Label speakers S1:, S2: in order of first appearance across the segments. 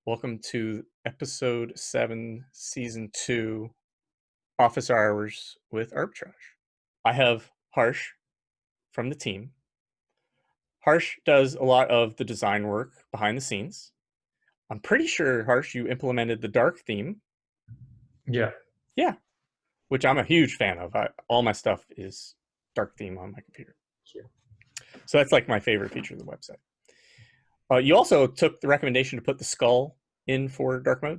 S1: Welcome to episode 7, season 2, Office Hours with Arbitrage. I have Harsh from the team. Harsh does a lot of the design work behind the scenes. I'm pretty sure, Harsh, you implemented the dark theme.
S2: Yeah.
S1: Yeah, which I'm a huge fan of. All my stuff is dark theme on my computer.
S2: Sure.
S1: So that's like my favorite feature of the website. You also took the recommendation to put the skull in for dark mode.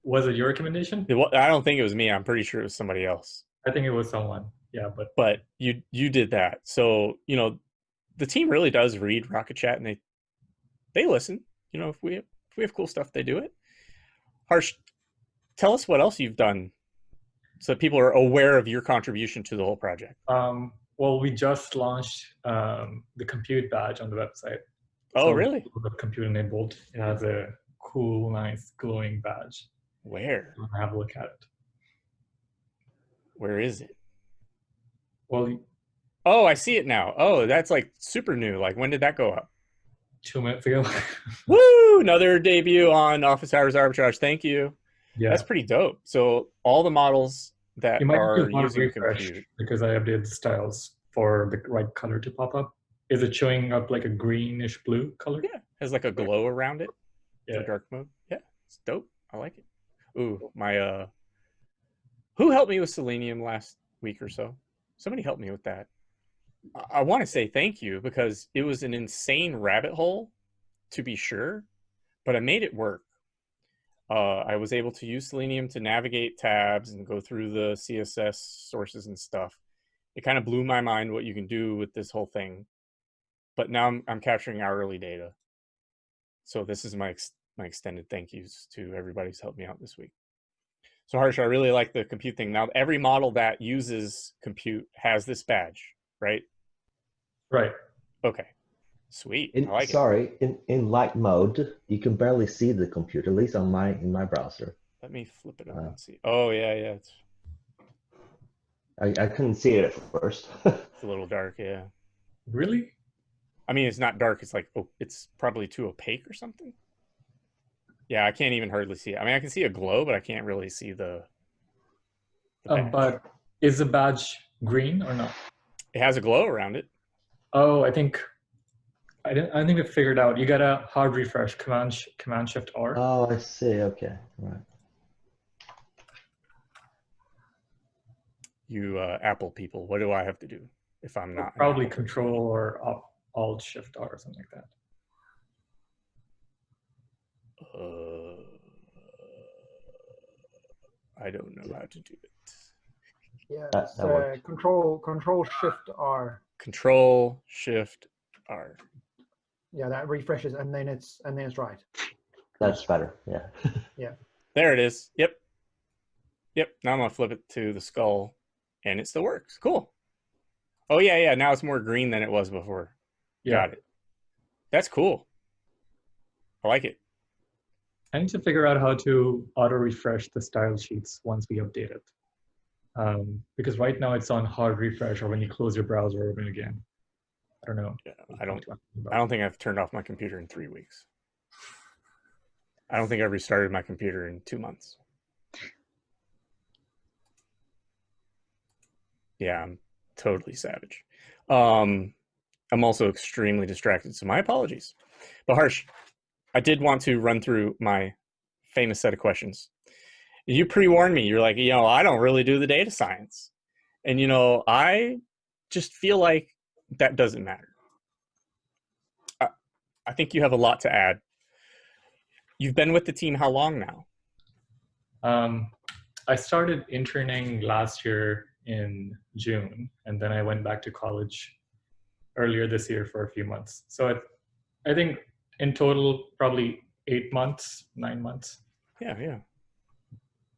S2: Was it your recommendation?
S1: I don't think it was me. I'm pretty sure it was somebody else.
S2: I think it was someone. Yeah,
S1: but you did that. So, the team really does read Rocket Chat, and they listen. If we have cool stuff, they do it. Harsh, tell us what else you've done so that people are aware of your contribution to the whole project.
S2: Well, we just launched the compute badge on the website.
S1: Oh, really?
S2: The compute enabled. It has a cool, nice, glowing badge.
S1: Where?
S2: Have a look at it.
S1: Where is it?
S2: Well,
S1: oh, I see it now. Oh, that's like super new. Like, when did that go up?
S2: 2 minutes ago.
S1: Woo! Another debut on Office Hours Arbitrage. Thank you.
S2: Yeah,
S1: that's pretty dope. So all the models that
S2: you might
S1: are using compute,
S2: because I updated the styles for the right color to pop up. Is it showing up like a greenish blue color?
S1: Yeah, has like a glow around it.
S2: Yeah,
S1: for dark mode. Yeah, it's dope. I like it. Ooh, my who helped me with Selenium last week or so? Somebody helped me with that. I want to say thank you because it was an insane rabbit hole, to be sure, but I made it work. I was able to use Selenium to navigate tabs and go through the CSS sources and stuff. It kind of blew my mind what you can do with this whole thing. But now I'm capturing hourly data. So this is my extended thank yous to everybody who's helped me out this week. So Harsh, I really like the compute thing. Now every model that uses compute has this badge, right?
S2: Right.
S1: Okay. Sweet. I like
S3: it. In light mode, you can barely see the computer, at least on in my browser.
S1: Let me flip it on and see. Oh yeah.
S3: I couldn't see it at first.
S1: It's a little dark, yeah.
S2: Really?
S1: I mean, it's not dark. It's like, it's probably too opaque or something. Yeah, I can't even hardly see it. I mean, I can see a glow, but I can't really see the badge.
S2: But is the badge green or not?
S1: It has a glow around it.
S2: Oh, I think we figured out. You got a hard refresh, Command Shift R.
S3: Oh, I see. Okay, right.
S1: You Apple people, what do I have to do if I'm not?
S2: Probably Control or Alt Shift R or something like that.
S1: I don't know how to do it.
S4: Yeah, it's Control Shift R.
S1: Control Shift R.
S4: Yeah, that refreshes, and then it's right.
S3: That's better. Yeah.
S4: Yeah.
S1: There it is. Yep. Now I'm gonna flip it to the skull, and it still works. Cool. Oh yeah. Now it's more green than it was before.
S2: Yeah.
S1: Got it. That's cool. I like it.
S2: I need to figure out how to auto refresh the style sheets once we update it. Because right now it's on hard refresh, or when you close your browser, open again. I don't know.
S1: Yeah, I don't think I've turned off my computer in 3 weeks. I don't think I've restarted my computer in 2 months. Yeah, I'm totally savage. I'm also extremely distracted, so my apologies. But Harsh, I did want to run through my famous set of questions. You pre-warned me. You're like, I don't really do the data science. And, I just feel like that doesn't matter. I think you have a lot to add. You've been with the team how long now?
S2: I started interning last year in June, and then I went back to college earlier this year for a few months. So I think in total, probably 8 months, 9 months.
S1: Yeah.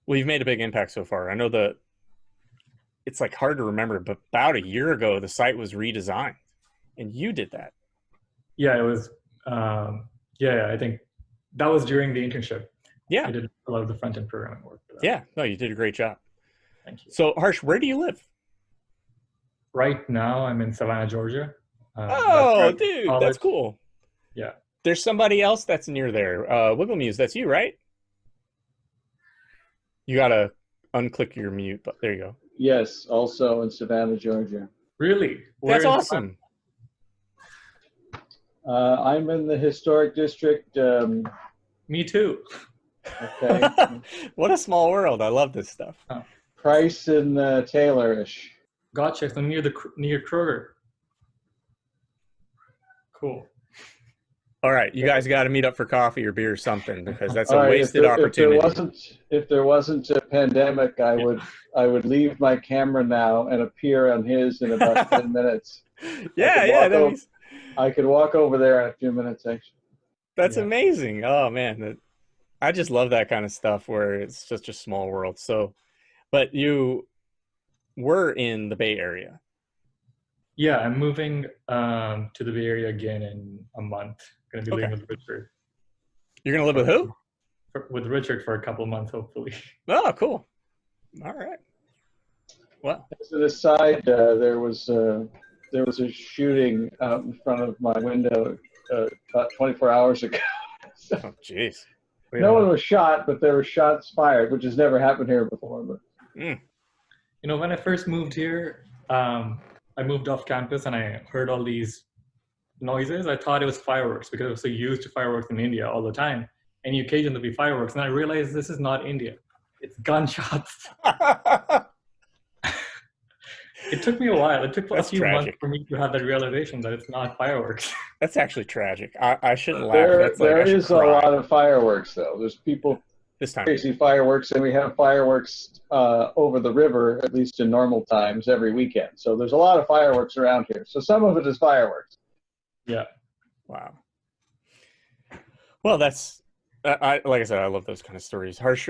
S1: Well, you've made a big impact so far. I know it's like hard to remember, but about a year ago, the site was redesigned, and you did that.
S2: Yeah, it was. I think that was during the internship.
S1: Yeah,
S2: I did a lot of the front-end programming work.
S1: Yeah, no, you did a great job.
S2: Thank you.
S1: So, Harsh, where do you live?
S2: Right now, I'm in Savannah, Georgia.
S1: Oh, dude, that's cool.
S2: Yeah.
S1: There's somebody else that's near there. Wiggle Muse, that's you, right? You gotta unclick your mute, but there you go.
S5: Yes, also in Savannah, Georgia.
S2: Really?
S1: That's
S2: Where is
S1: awesome.
S5: I'm in the historic district.
S2: Me too.
S5: Okay.
S1: What a small world. I love this stuff.
S5: Price and Taylor-ish.
S2: Gotcha. So near Kroger. Cool.
S1: All right, you guys got to meet up for coffee or beer or something, because that's
S5: All
S1: a
S5: right,
S1: wasted opportunity.
S5: If there wasn't a pandemic, I would leave my camera now and appear on his in about 10 minutes. I could walk over there in a few minutes, actually.
S1: That's amazing. Oh man, I just love that kind of stuff where it's such a small world. So, but you were in the Bay Area.
S2: Yeah, I'm moving to the Bay Area again in a month. Going to be living with Richard.
S1: You're going to live with who?
S2: With Richard for a couple of months, hopefully.
S1: Oh, cool. All right. Well,
S5: as an aside, there was a shooting out in front of my window about 24 hours ago. So,
S1: oh, jeez.
S5: No one was shot, but there were shots fired, which has never happened here before. But
S2: you know, when I first moved here, I moved off campus and I heard all these noises. I thought it was fireworks because I was so used to fireworks in India all the time. Any occasion there'll be fireworks, and I realized this is not India. It's gunshots. It took me a while. It took a few months for me to have that realization that it's not fireworks.
S1: That's actually tragic. I shouldn't laugh.
S5: There is a lot of fireworks, though. There's people
S1: this time
S5: crazy fireworks, and we have fireworks over the river, at least in normal times, every weekend. So there's a lot of fireworks around here. So some of it is fireworks.
S2: Yeah.
S1: Wow. Well, that's like I said, I love those kind of stories. Harsh,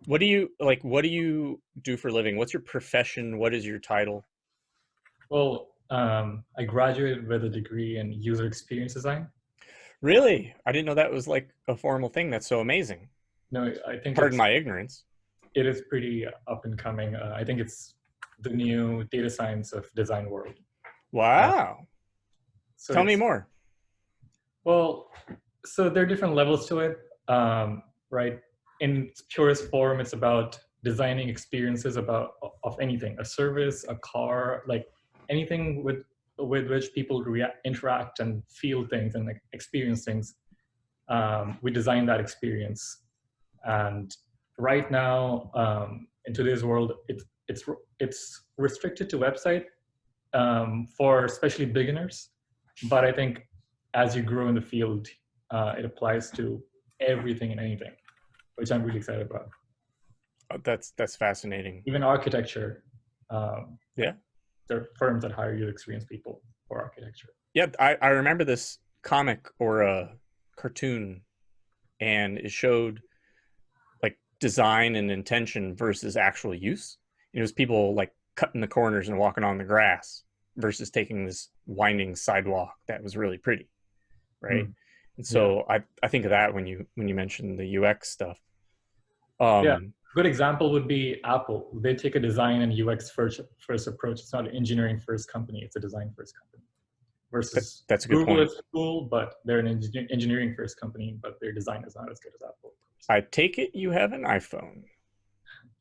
S1: what do you do for a living? What's your profession? What is your title?
S2: Well, I graduated with a degree in user experience design.
S1: Really? I didn't know that was like a formal thing. That's so amazing.
S2: No, I think
S1: pardon my ignorance.
S2: It is pretty up and coming. I think it's the new data science of design world.
S1: Wow.
S2: So
S1: tell me more.
S2: Well, so there are different levels to it, right? In its purest form, it's about designing experiences of anything, a service, a car, like anything with which people interact and feel things and like, experience things. We design that experience. And right now, in today's world, it's restricted to website for especially beginners. But I think as you grow in the field, it applies to everything and anything, which I'm really excited about.
S1: Oh, that's fascinating.
S2: Even architecture.
S1: Yeah.
S2: There are firms that hire user experience people for architecture.
S1: Yeah, I remember this comic or a cartoon, and it showed like design and intention versus actual use. It was people like cutting the corners and walking on the grass versus taking this winding sidewalk that was really pretty, right? And so I think of that when you mentioned the UX stuff.
S2: Yeah, good example would be Apple. They take a design and UX first approach. It's not an engineering first company; it's a design first company. Versus
S1: that's a good
S2: Google
S1: point.
S2: is cool, but they're an engineering first company, but their design is not as good as Apple.
S1: I take it you have an iPhone.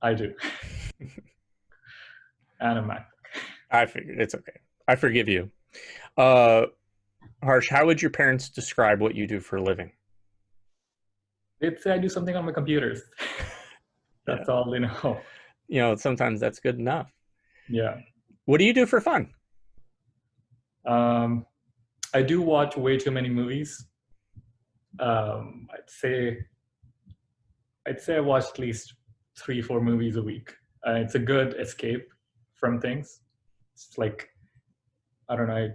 S2: I do, and a Mac.
S1: I figured it's okay. I forgive you. Harsh, how would your parents describe what you do for a living?
S2: They'd say I do something on my computers. That's all they know.
S1: You know, sometimes that's good enough.
S2: Yeah.
S1: What do you do for fun?
S2: I do watch way too many movies. I'd say I watch at least 3-4 movies a week. It's a good escape from things. It's like, I don't know,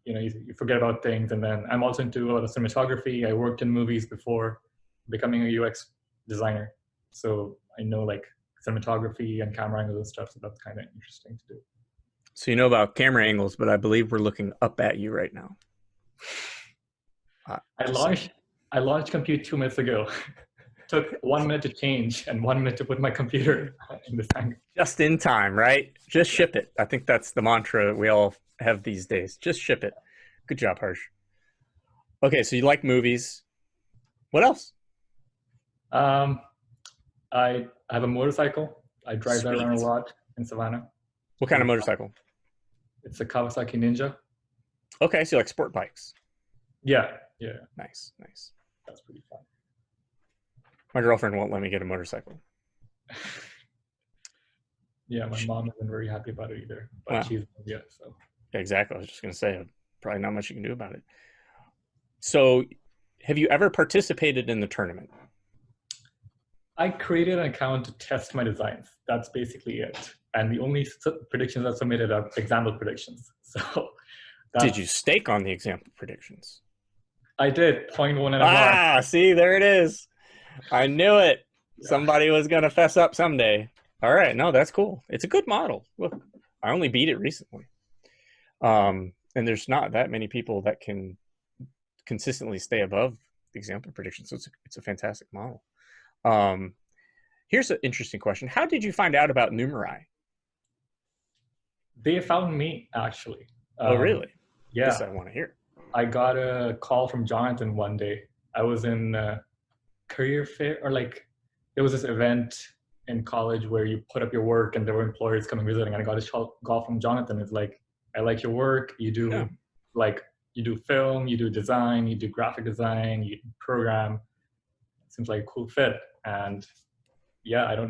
S2: you forget about things. And then I'm also into a lot of cinematography. I worked in movies before becoming a UX designer. So I know like cinematography and camera angles and stuff. So that's kind of interesting to do.
S1: So you know about camera angles, but I believe we're looking up at you right now.
S2: I launched Compute 2 minutes ago. Took 1 minute to change and 1 minute to put my computer in this angle.
S1: Just in time, right? Just ship it. I think that's the mantra we all have these days. Just ship it. Good job, Harsh. Okay, so you like movies. What else?
S2: I have a motorcycle. I drive that around a
S1: Sweet.
S2: lot in Savannah.
S1: What kind of motorcycle?
S2: It's a Kawasaki Ninja.
S1: Okay, so you like sport bikes.
S2: Yeah.
S1: Nice, nice.
S2: That's pretty fun.
S1: My girlfriend won't let me get a motorcycle.
S2: Yeah, my mom isn't very happy about it either, but
S1: Wow.
S2: she's so.
S1: Exactly. I was just going to say, probably not much you can do about it. So, have you ever participated in the tournament?
S2: I created an account to test my designs. That's basically it. And the only predictions I submitted are example predictions. So,
S1: did you stake on the example predictions?
S2: I did 0.1 and a bar.
S1: Ah, see, there it is. I knew it.
S2: Yeah.
S1: Somebody was going to fess up someday. All right. No, that's cool. It's a good model. Look, I only beat it recently. And there's not that many people that can consistently stay above the example predictions. So it's a fantastic model. Here's an interesting question. How did you find out about Numerai?
S2: They found me, actually.
S1: Oh, really?
S2: Yeah.
S1: This I want to hear.
S2: I got a call from Jonathan one day. I was in a career fair, or like there was this event in college where you put up your work and there were employers coming visiting, and I got a call from Jonathan. It's like, I like your work. You do you do film, you do design, you do graphic design, you program. Seems like a cool fit. And yeah,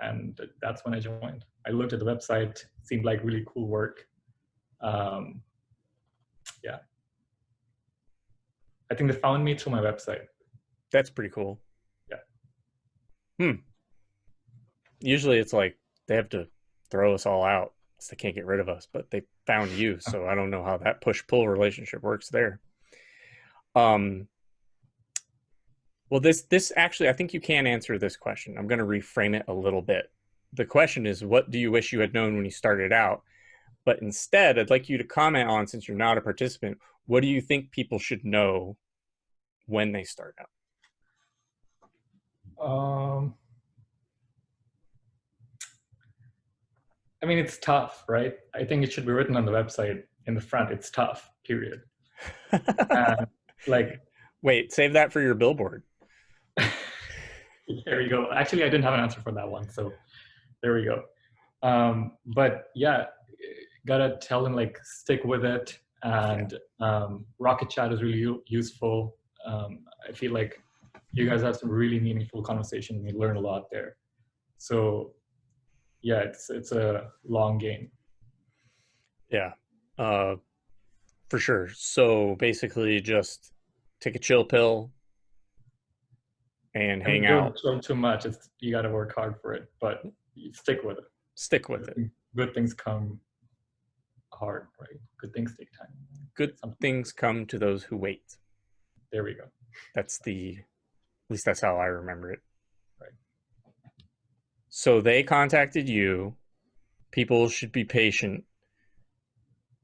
S2: and that's when I joined. I looked at the website, seemed like really cool work. Yeah. I think they found me through my website.
S1: That's pretty cool.
S2: Yeah.
S1: Usually it's like they have to throw us all out so they can't get rid of us, but they found you. So I don't know how that push-pull relationship works there. Well, this actually, I think you can answer this question. I'm going to reframe it a little bit. The question is, what do you wish you had known when you started out? But instead, I'd like you to comment on, since you're not a participant, what do you think people should know when they start out?
S2: I mean, it's tough, right? I think it should be written on the website in the front. It's tough, period.
S1: Wait, save that for your billboard.
S2: There you go. Actually, I didn't have an answer for that one, so there we go. But yeah, gotta tell them, like, stick with it. And Rocket Chat is really useful. I feel like you guys have some really meaningful conversation and you learn a lot there. So yeah, it's a long game.
S1: Yeah, for sure. So basically just take a chill pill and hang out.
S2: Don't too much. You got to work hard for it, but you stick with it.
S1: Stick with it.
S2: Good things come hard, right? Good things take time.
S1: Good things come to those who wait.
S2: There we go.
S1: At least that's how I remember it.
S2: Right.
S1: So they contacted you. People should be patient.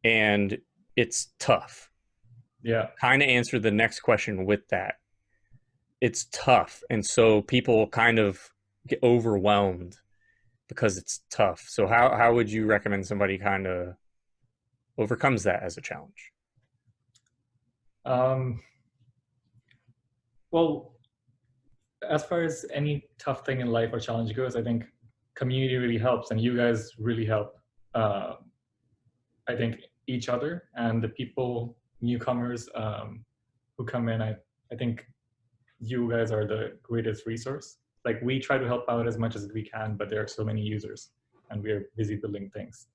S1: And it's tough.
S2: Yeah.
S1: Kind of answer the next question with that. It's tough. And so people kind of get overwhelmed because it's tough. So how would you recommend somebody kind of overcomes that as a challenge?
S2: Well, as far as any tough thing in life or challenge goes, I think community really helps, and you guys really help. I think each other and the people, newcomers who come in. I think you guys are the greatest resource. Like, we try to help out as much as we can, but there are so many users, and we are busy building things.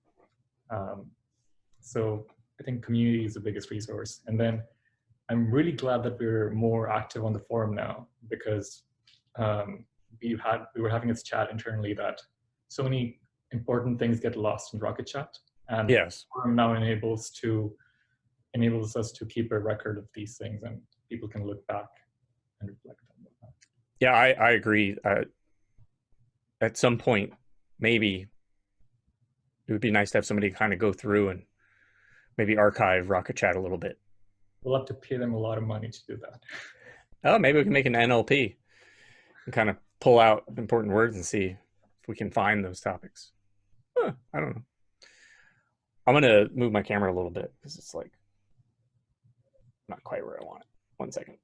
S2: So I think community is the biggest resource. And then I'm really glad that we're more active on the forum now, because we were having this chat internally that so many important things get lost in Rocket Chat, and
S1: yes,
S2: the forum now enables us to keep a record of these things, and people can look back and reflect on them.
S1: Yeah, I agree. At some point, maybe it would be nice to have somebody kind of go through and maybe archive Rocket Chat a little bit.
S2: We'll have to pay them a lot of money to do that.
S1: Oh, maybe we can make an NLP and kind of pull out important words and see if we can find those topics. I don't know. I'm going to move my camera a little bit because it's like not quite where I want it. 1 second.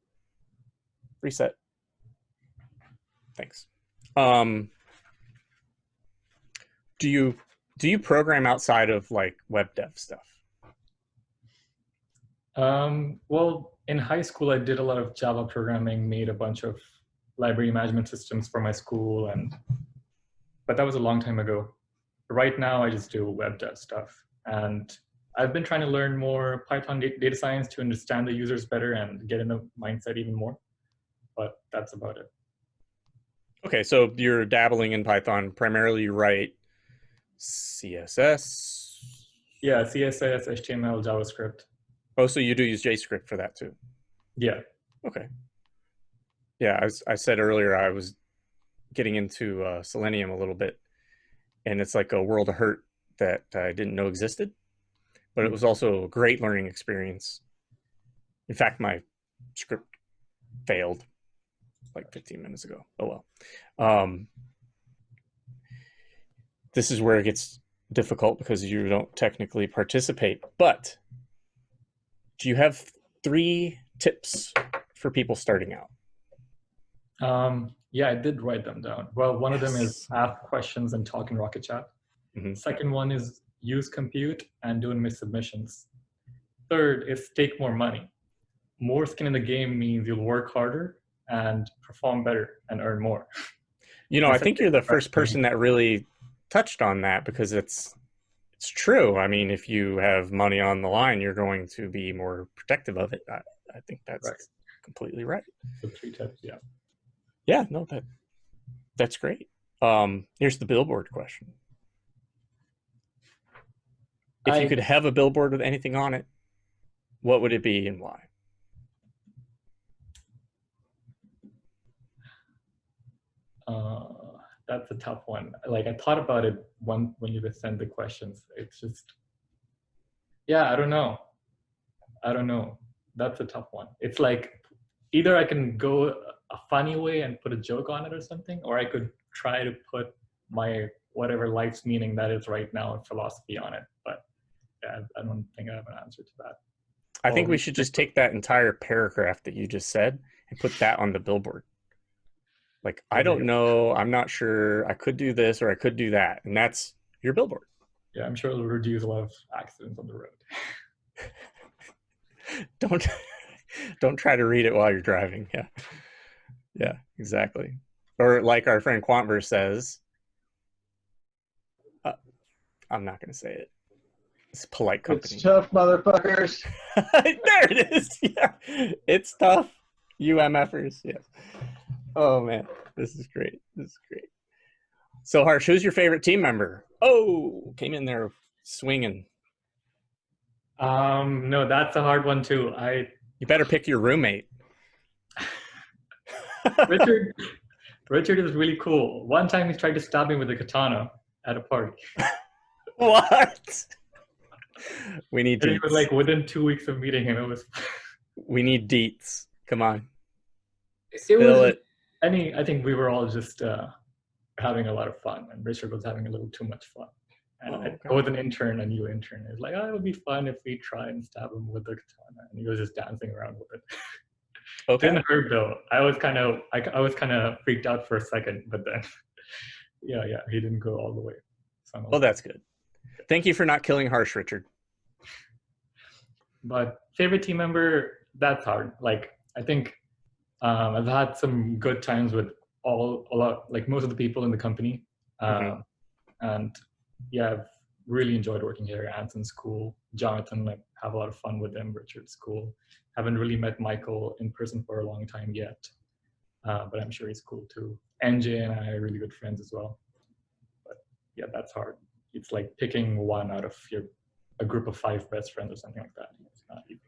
S1: Reset. Thanks. Do you program outside of like web dev stuff?
S2: Well, in high school, I did a lot of Java programming, made a bunch of library management systems for my school, but that was a long time ago. Right now, I just do web dev stuff. And I've been trying to learn more Python data science to understand the users better and get in the mindset even more. But that's about it.
S1: Okay, so you're dabbling in Python. Primarily, you write CSS?
S2: Yeah, CSS, HTML, JavaScript.
S1: Oh, so you do use JavaScript for that too?
S2: Yeah.
S1: Okay. Yeah, I said earlier I was getting into Selenium a little bit, and it's like a world of hurt that I didn't know existed, but it was also a great learning experience. In fact, my script failed like 15 minutes ago. Oh well. This is where it gets difficult because you don't technically participate, but do you have 3 tips for people starting out?
S2: Yeah, I did write them down. Well, one of them is ask questions and talk in Rocket Chat. Second one is use compute and do miss submissions. Third is take more money. More skin in the game means you'll work harder and perform better and earn more.
S1: You know, I think you're the first person that really touched on that, because it's true. I mean, if you have money on the line, you're going to be more protective of it. I think that's completely right.
S2: The 3 tips, yeah.
S1: Yeah, no, that's great. Here's the billboard question. If you could have a billboard with anything on it, what would it be and why?
S2: That's a tough one. Like, I thought about it when you just sent the questions. It's just, yeah, I don't know. That's a tough one. It's like, either I can go a funny way and put a joke on it or something, or I could try to put my whatever life's meaning that is right now and philosophy on it. But yeah, I don't think I have an answer to that.
S1: I think we should just take that entire paragraph that you just said and put that on the billboard. Like, I don't know, I'm not sure, I could do this or I could do that. And that's your billboard.
S2: Yeah, I'm sure it'll reduce a lot of accidents on the road.
S1: Don't try to read it while you're driving. Yeah, exactly. Or like our friend Quantverse says, I'm not going to say it. It's polite company.
S5: It's tough, motherfuckers.
S1: There it is. Yeah, it's tough. UMFers. Yes. Oh man, this is great. So Harsh, who's your favorite team member? Oh, came in there swinging.
S2: No, that's a hard one too.
S1: You better pick your roommate.
S2: Richard is really cool. One time he tried to stab me with a katana at a party.
S1: What? We need deets.
S2: It was like within 2 weeks of meeting him. It was.
S1: We need deets. Come on.
S2: I think we were all just having a lot of fun, and Richard was having a little too much fun. And I was an intern, a new intern. It was like, oh, it would be fun if we try and stab him with the katana, and he was just dancing around with it.
S1: Okay.
S2: Didn't hurt though. I was kind of freaked out for a second, but then, yeah, he didn't go all the way. So
S1: well, that's good. Thank you for not killing Harsh, Richard.
S2: But favorite team member, that's hard. Like, I think I've had some good times with most of the people in the company. And yeah, I've really enjoyed working here. Anson's cool. Jonathan, I have a lot of fun with him. Richard's cool. Haven't really met Michael in person for a long time yet, but I'm sure he's cool too. NJ and I are really good friends as well. But yeah, that's hard. It's like picking one out of a group of 5 best friends or something like that. It's not easy.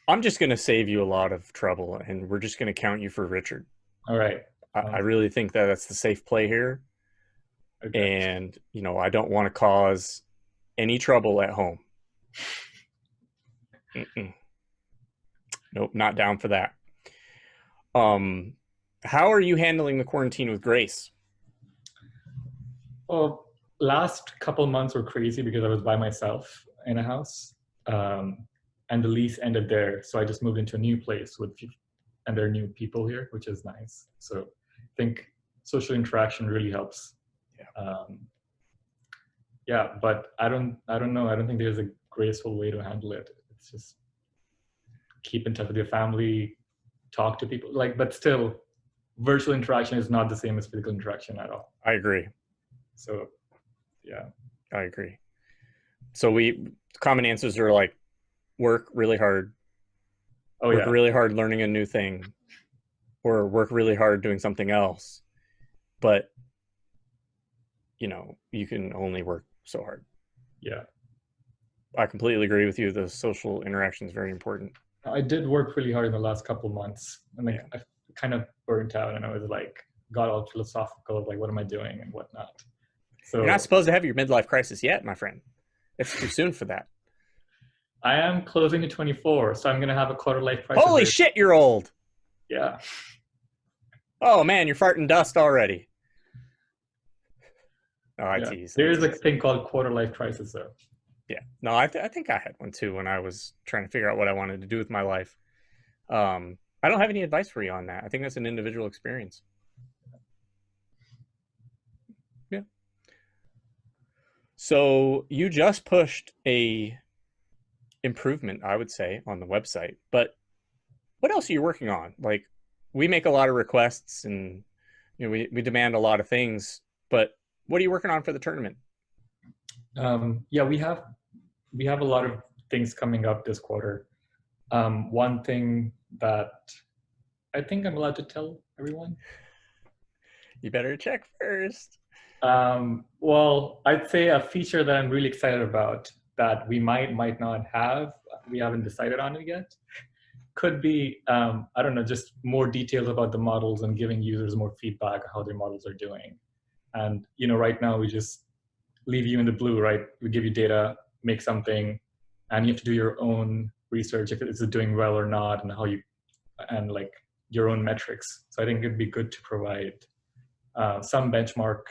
S1: I'm just going to save you a lot of trouble, and we're just going to count you for Richard.
S2: All right.
S1: I really think that that's the safe play here. Okay. And, you know, I don't want to cause any trouble at home. Nope, not down for that. How are you handling the quarantine with Grace?
S2: Well, last couple months were crazy because I was by myself in a house, and the lease ended there. So I just moved into a new place with and there are new people here, which is nice. So I think social interaction really helps. Yeah, but I don't know. I don't think there's a graceful way to handle it. It's just keep in touch with your family, talk to people, like, but still virtual interaction is not the same as physical interaction at all.
S1: I agree.
S2: So yeah,
S1: I agree. So common answers are like work really hard, work really hard learning a new thing, or work really hard doing something else. But you know, you can only work so hard.
S2: Yeah.
S1: I completely agree with you. The social interaction is very important.
S2: I did work really hard in the last couple of months, and like I kind of burnt out, and I was like, got all philosophical of like, what am I doing and whatnot. So
S1: you're not supposed to have your midlife crisis yet, my friend. It's too soon for that.
S2: I am closing to 24, so I'm gonna have a quarter life crisis.
S1: Holy shit, you're old.
S2: Yeah.
S1: Oh man, you're farting dust already. Oh, I tease.
S2: There's a thing called quarter life crisis, though.
S1: Yeah. No, I think I had one too when I was trying to figure out what I wanted to do with my life. I don't have any advice for you on that. I think that's an individual experience. Yeah. So you just pushed a improvement, I would say, on the website, but what else are you working on? Like, we make a lot of requests and you know we demand a lot of things, but what are you working on for the tournament?
S2: Yeah, we have a lot of things coming up this quarter. One thing that I think I'm allowed to tell everyone.
S1: You better check first.
S2: Well, I'd say a feature that I'm really excited about that we might not have, we haven't decided on it yet, could be, I don't know, just more details about the models and giving users more feedback on how their models are doing. And, you know, right now we just leave you in the blue, right? We give you data, make something, and you have to do your own research if it's doing well or not, and how you, and like your own metrics. So I think it'd be good to provide some benchmark,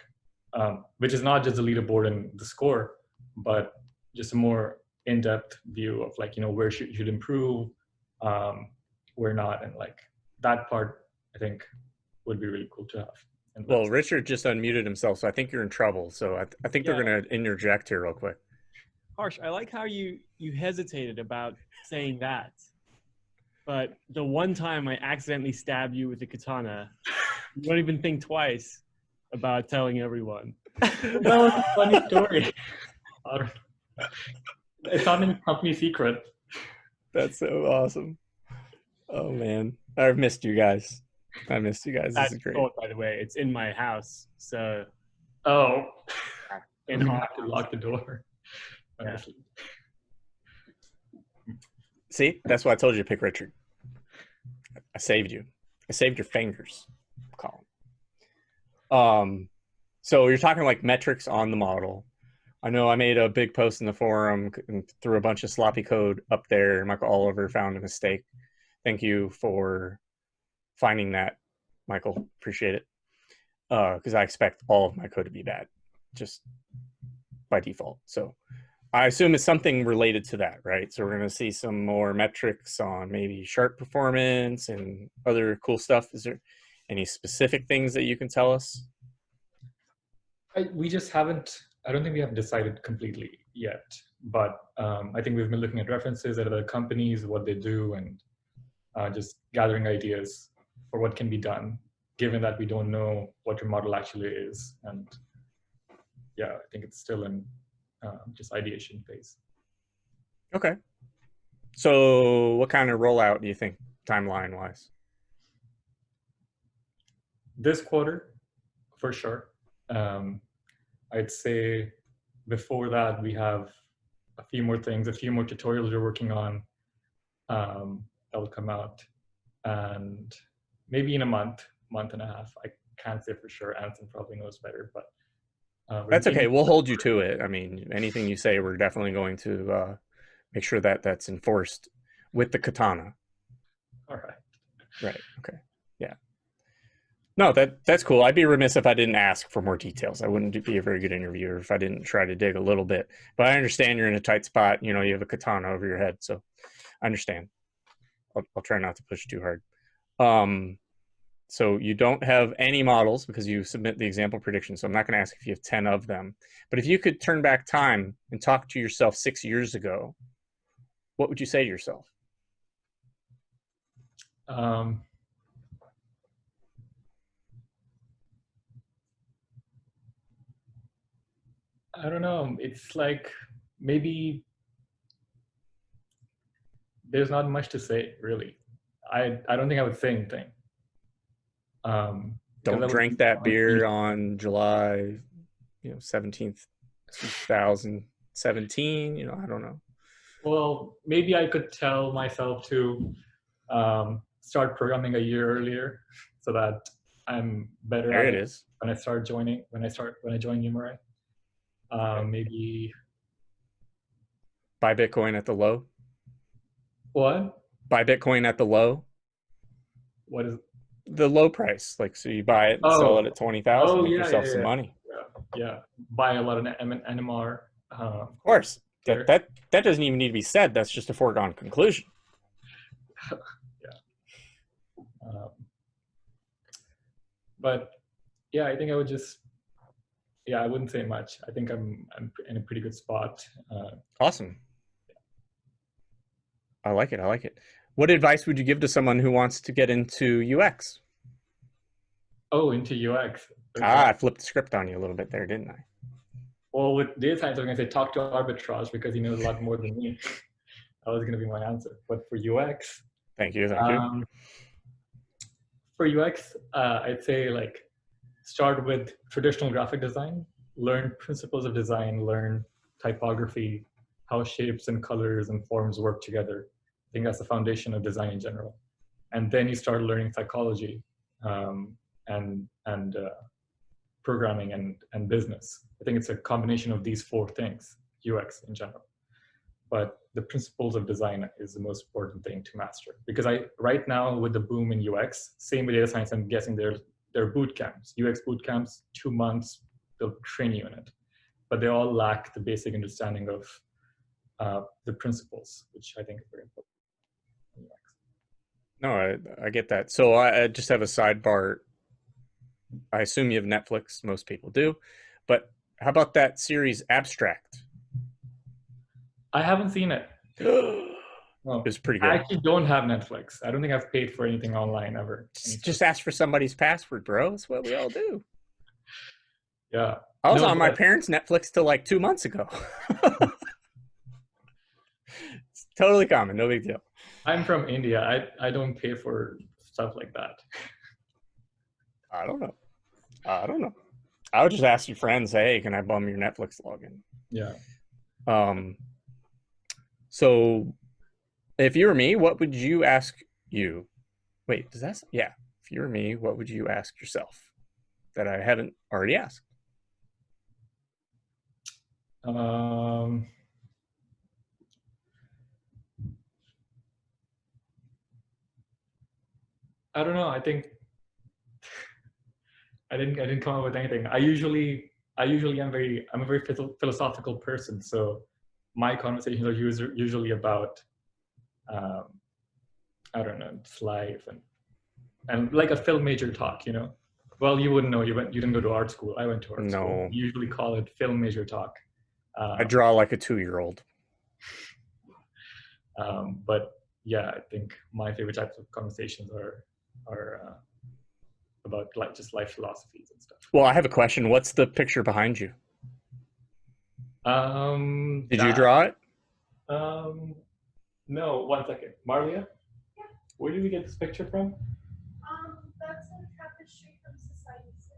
S2: which is not just the leaderboard and the score, but just a more in-depth view of like, you know, where you should improve, where not, and like that part I think would be really cool to have.
S1: Well, Richard just unmuted himself, so I think you're in trouble. So I think they're going to interject here real quick.
S6: Harsh, I like how you hesitated about saying that. But the one time I accidentally stabbed you with a katana, you don't even think twice about telling everyone.
S2: That was a funny story. It's not a company secret.
S1: That's so awesome. Oh, man. I've missed you guys. I missed you guys. This is great.
S6: Oh, by the way, it's in my house, so.
S2: Oh, and you have to lock the door.
S6: Yeah.
S1: See, that's why I told you to pick Richard. I saved you. I saved your fingers, Colin. So you're talking like metrics on the model. I know I made a big post in the forum and threw a bunch of sloppy code up there. Michael Oliver found a mistake. Thank you for finding that, Michael. Appreciate it. Because I expect all of my code to be bad, just by default. So I assume it's something related to that, right? So we're going to see some more metrics on maybe sharp performance and other cool stuff. Is there any specific things that you can tell us?
S2: We just haven't, I don't think we have decided completely yet, but I think we've been looking at references at other companies, what they do, and just gathering ideas for what can be done, given that we don't know what your model actually is. And yeah, I think it's still in just ideation phase.
S1: Okay. So what kind of rollout do you think, timeline-wise?
S2: This quarter, for sure. I'd say before that, we have a few more things, a few more tutorials we're working on that will come out. And maybe in a month and a half. I can't say for sure. Anson probably knows better, but
S1: that's okay. We'll hold you to it. I mean, anything you say, we're definitely going to make sure that that's enforced with the katana.
S2: All right.
S1: Right. Okay. Yeah. No, that's cool. I'd be remiss if I didn't ask for more details. I wouldn't be a very good interviewer if I didn't try to dig a little bit. But I understand you're in a tight spot. You know, you have a katana over your head, so I understand. I'll try not to push too hard. So you don't have any models because you submit the example prediction. So I'm not going to ask if you have 10 of them. But if you could turn back time and talk to yourself 6 years ago, what would you say to yourself?
S2: I don't know. It's like maybe there's not much to say, really. I don't think I would say anything.
S1: Don't drink that beer on July 17th, 2017. I don't know.
S2: Well, maybe I could tell myself to start programming a year earlier so that I'm better
S1: There
S2: at
S1: it is.
S2: when I join Numerai. Maybe
S1: Buy Bitcoin at the low.
S2: what?
S1: Buy Bitcoin at the low.
S2: What is
S1: the low price? Like, so you buy it and sell it at 20,000, make yourself some money.
S2: Yeah, buy a lot of NMR.
S1: Of course, that doesn't even need to be said. That's just a foregone conclusion.
S2: Yeah. But yeah, I think I would just. Yeah, I wouldn't say much. I think I'm in a pretty good spot.
S1: Awesome. I like it. I like it. What advice would you give to someone who wants to get into UX?
S2: Oh, into UX. Okay.
S1: I flipped the script on you a little bit there, didn't I?
S2: Well, with data science, I was going to say talk to Arbitrage because he knows a lot more than me. That was going to be my answer. But for UX,
S1: thank you.
S2: For UX, I'd say like start with traditional graphic design, learn principles of design, learn typography, how shapes and colors and forms work together. I think that's the foundation of design in general. And then you start learning psychology and programming and business. I think it's a combination of these four things, UX in general. But the principles of design is the most important thing to master. Because right now with the boom in UX, same with data science, I'm guessing there are boot camps, UX boot camps, 2 months, they'll train you in it. But they all lack the basic understanding of the principles, which I think is very important.
S1: No, I get that. So I just have a sidebar. I assume you have Netflix. Most people do. But how about that series Abstract?
S2: I haven't seen it.
S1: No, it's pretty good.
S2: I actually don't have Netflix. I don't think I've paid for anything online ever.
S1: Just ask for somebody's password, bro. That's what we all do.
S2: Yeah.
S1: I was on my parents' Netflix till like 2 months ago. It's totally common. No big deal.
S2: I'm from India. I don't pay for stuff like that.
S1: I don't know. I would just ask your friends, hey, can I bum your Netflix login?
S2: Yeah.
S1: So if you were me, what would you ask you? Wait, does that? Yeah. If you were me, what would you ask yourself that I haven't already asked?
S2: I don't know. I think I didn't come up with anything. I'm a very philosophical person. So my conversations are usually about, I don't know, it's life and like a film major talk, you know. Well, you wouldn't know. You didn't go to art school. I went to art school. We usually call it film major talk.
S1: I draw like a 2-year-old.
S2: But yeah, I think my favorite types of conversations are about like just life philosophies and stuff.
S1: Well, I have a question. What's the picture behind you? Did you draw it?
S2: No, 1 second. Marlia? Yeah. Where did we get this picture from?
S7: That's a tapestry from Society 6.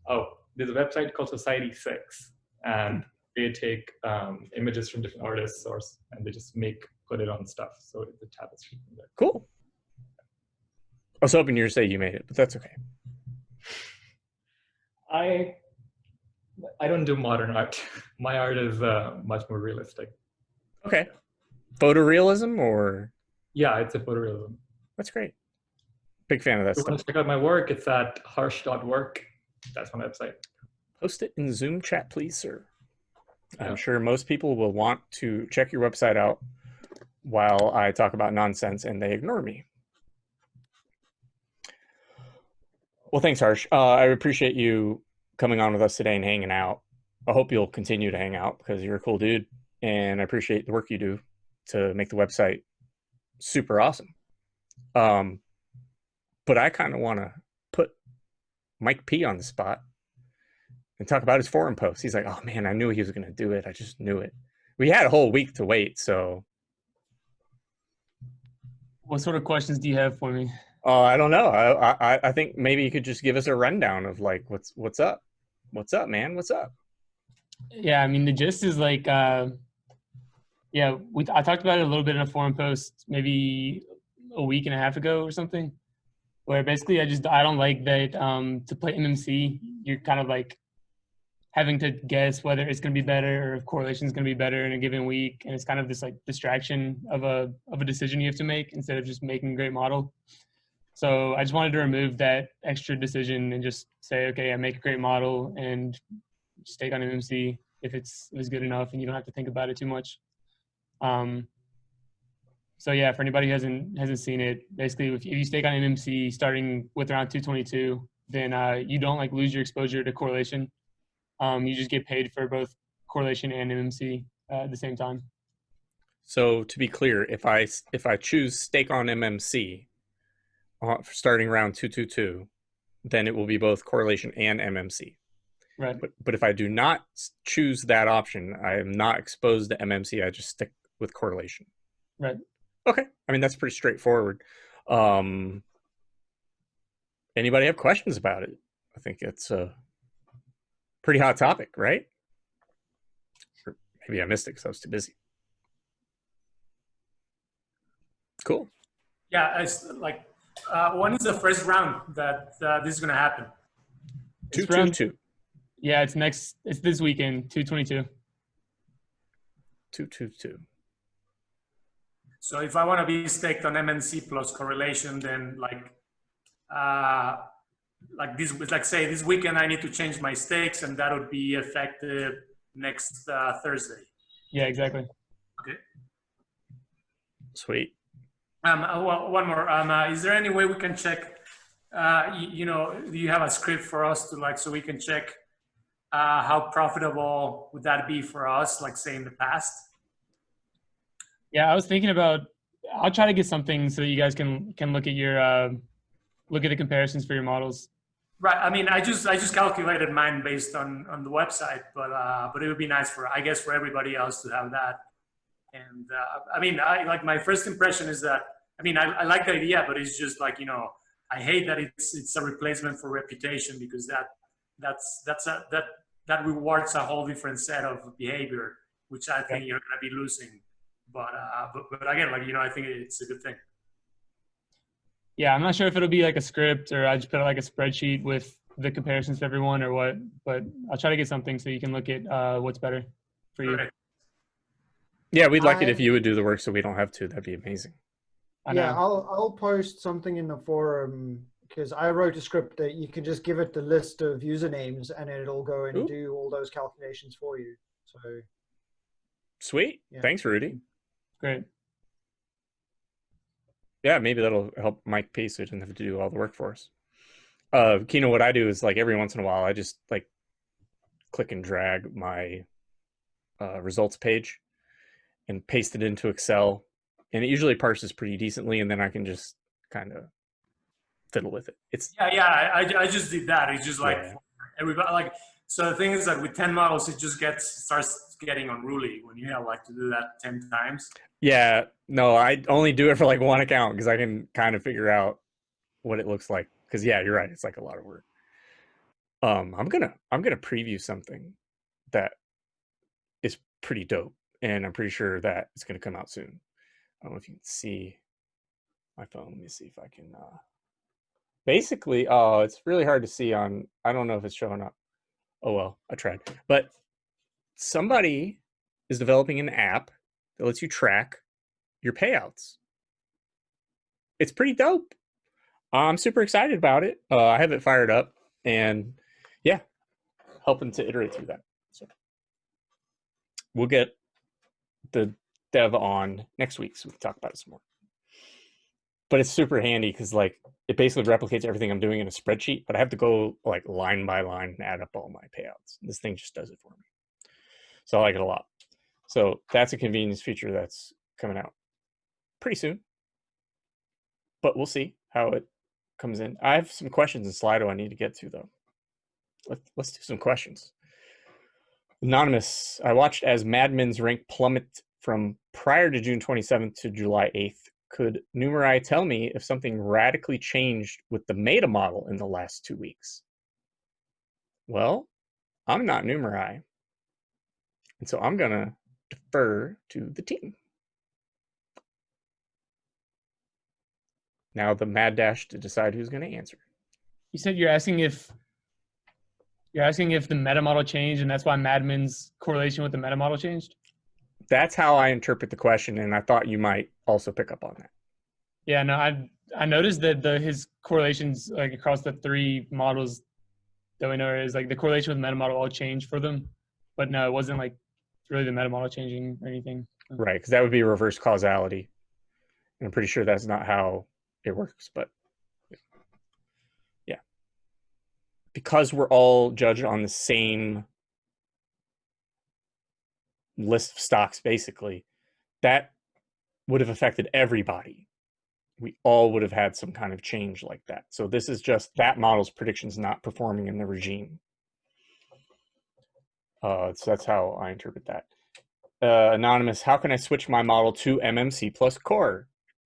S2: Oh, there's a website called Society 6, and they take images from different artists and they just put it on stuff. So it's a tapestry from there.
S1: Cool. I was hoping you were to say you made it, but that's okay.
S2: I don't do modern art. My art is much more realistic.
S1: Okay. Photorealism or?
S2: Yeah, it's a photorealism.
S1: That's great. Big fan of that
S2: stuff. If you want to check out my work, it's at harsh.work. That's my website.
S1: Post it in Zoom chat, please, sir. Yeah. I'm sure most people will want to check your website out while I talk about nonsense and they ignore me. Well, thanks, Harsh. I appreciate you coming on with us today and hanging out. I hope you'll continue to hang out because you're a cool dude, and I appreciate the work you do to make the website super awesome. But I kind of want to put Mike P on the spot and talk about his forum post. He's like, "Oh man, I knew he was going to do it. I just knew it." We had a whole week to wait, so.
S6: What sort of questions do you have for me?
S1: I don't know. I think maybe you could just give us a rundown of like what's up, man, what's up.
S6: Yeah, I mean the gist is like, I talked about it a little bit in a forum post maybe a week and a half ago or something, where basically I don't like that to play MMC you're kind of like having to guess whether it's going to be better or if correlation is going to be better in a given week, and it's kind of this like distraction of a decision you have to make instead of just making a great model. So I just wanted to remove that extra decision and just say, okay, I make a great model and just take on MMC if it's good enough and you don't have to think about it too much. So yeah, for anybody who hasn't seen it, basically if you stake on MMC starting with around 222, then you don't like lose your exposure to correlation. You just get paid for both correlation and MMC at the same time.
S1: So to be clear, if I choose stake on MMC starting round 222, then it will be both correlation and MMC.
S6: Right.
S1: But if I do not choose that option, I am not exposed to MMC. I just stick with correlation.
S6: Right.
S1: Okay. I mean, that's pretty straightforward. Anybody have questions about it? I think it's a pretty hot topic, right? Or maybe I missed it because I was too busy. Cool.
S8: Yeah, it's like, when is the first round that this is going to happen?
S1: 222.
S6: Yeah, it's this weekend, 222.
S1: 222.
S8: So if I want to be staked on MMC plus correlation, then like this, like say this weekend, I need to change my stakes, and that would be effective next Thursday.
S6: Yeah, exactly.
S8: Okay.
S1: Sweet.
S8: One more. Is there any way we can check? Do you have a script for us to like, so we can check how profitable would that be for us? Like say in the past.
S6: Yeah, I was thinking about. I'll try to get something so that you guys can look at your look at the comparisons for your models.
S8: Right. I mean, I just calculated mine based on the website, but it would be nice for everybody else to have that. And I mean, like my first impression is that, I mean, I like the idea, but it's just like, I hate that it's a replacement for reputation, because that rewards a whole different set of behavior, which I think you're going to be losing. But again, like, I think it's a good thing.
S6: Yeah, I'm not sure if it'll be like a script or I just put like a spreadsheet with the comparisons for everyone or what, but I'll try to get something so you can look at what's better for you.
S8: Okay.
S1: Yeah, we'd like it if you would do the work so we don't have to. That'd be amazing.
S4: Yeah, I'll post something in the forum because I wrote a script that you can just give it the list of usernames and it'll go and do all those calculations for you. So
S1: sweet. Yeah. Thanks, Rudy.
S6: Great.
S1: Yeah, maybe that'll help Mike P so he doesn't have to do all the work for us. Kino, what I do is like every once in a while, I just like click and drag my results page and paste it into Excel, and it usually parses pretty decently, and then I can just kind of fiddle with it. It's
S8: I just did that. It's just like everybody like. So the thing is that with 10 models, it just starts getting unruly when you have like to do that 10 times.
S1: Yeah, no, I only do it for like one account because I can kind of figure out what it looks like. Because yeah, you're right, it's like a lot of work. I'm gonna preview something that is pretty dope, and I'm pretty sure that it's gonna come out soon. I don't know if you can see my phone. Let me see if I can. Basically, it's really hard to see on. I don't know if it's showing up. Oh well, I tried. But somebody is developing an app that lets you track your payouts. It's pretty dope. I'm super excited about it. I have it fired up, and yeah, helping to iterate through that. So we'll get the dev on next week so we can talk about it some more. but it's super handy because like it basically replicates everything I'm doing in a spreadsheet, but I have to go like line by line and add up all my payouts. This thing just does it for me. So I like it a lot. So that's a convenience feature that's coming out pretty soon, but we'll see how it comes in. I have some questions in Slido I need to get to though. Let's do some questions. Anonymous, I watched as Madmin's rank plummet from prior to June 27th to July 8th. Could Numerai tell me if something radically changed with the meta model in the last 2 weeks? Well, I'm not Numerai, and so I'm going to defer to the team. Now the mad dash to decide who's going to answer.
S9: You said you're asking if the meta model changed, and that's why Madmin's correlation with the meta model changed?
S1: That's how I interpret the question, and I thought you might also pick up on that.
S9: Yeah, no, I noticed that his correlations like across the 3 models that we know is like the correlation with the meta model all changed for them, but no, it wasn't like really the meta model changing or anything.
S1: Right, because that would be reverse causality, and I'm pretty sure that's not how it works. But yeah, because we're all judged on the same list of stocks, basically, that would have affected everybody. We all would have had some kind of change like that. So this is just that model's predictions not performing in the regime. So that's how I interpret that. Anonymous, how can I switch my model to MMC+Corr?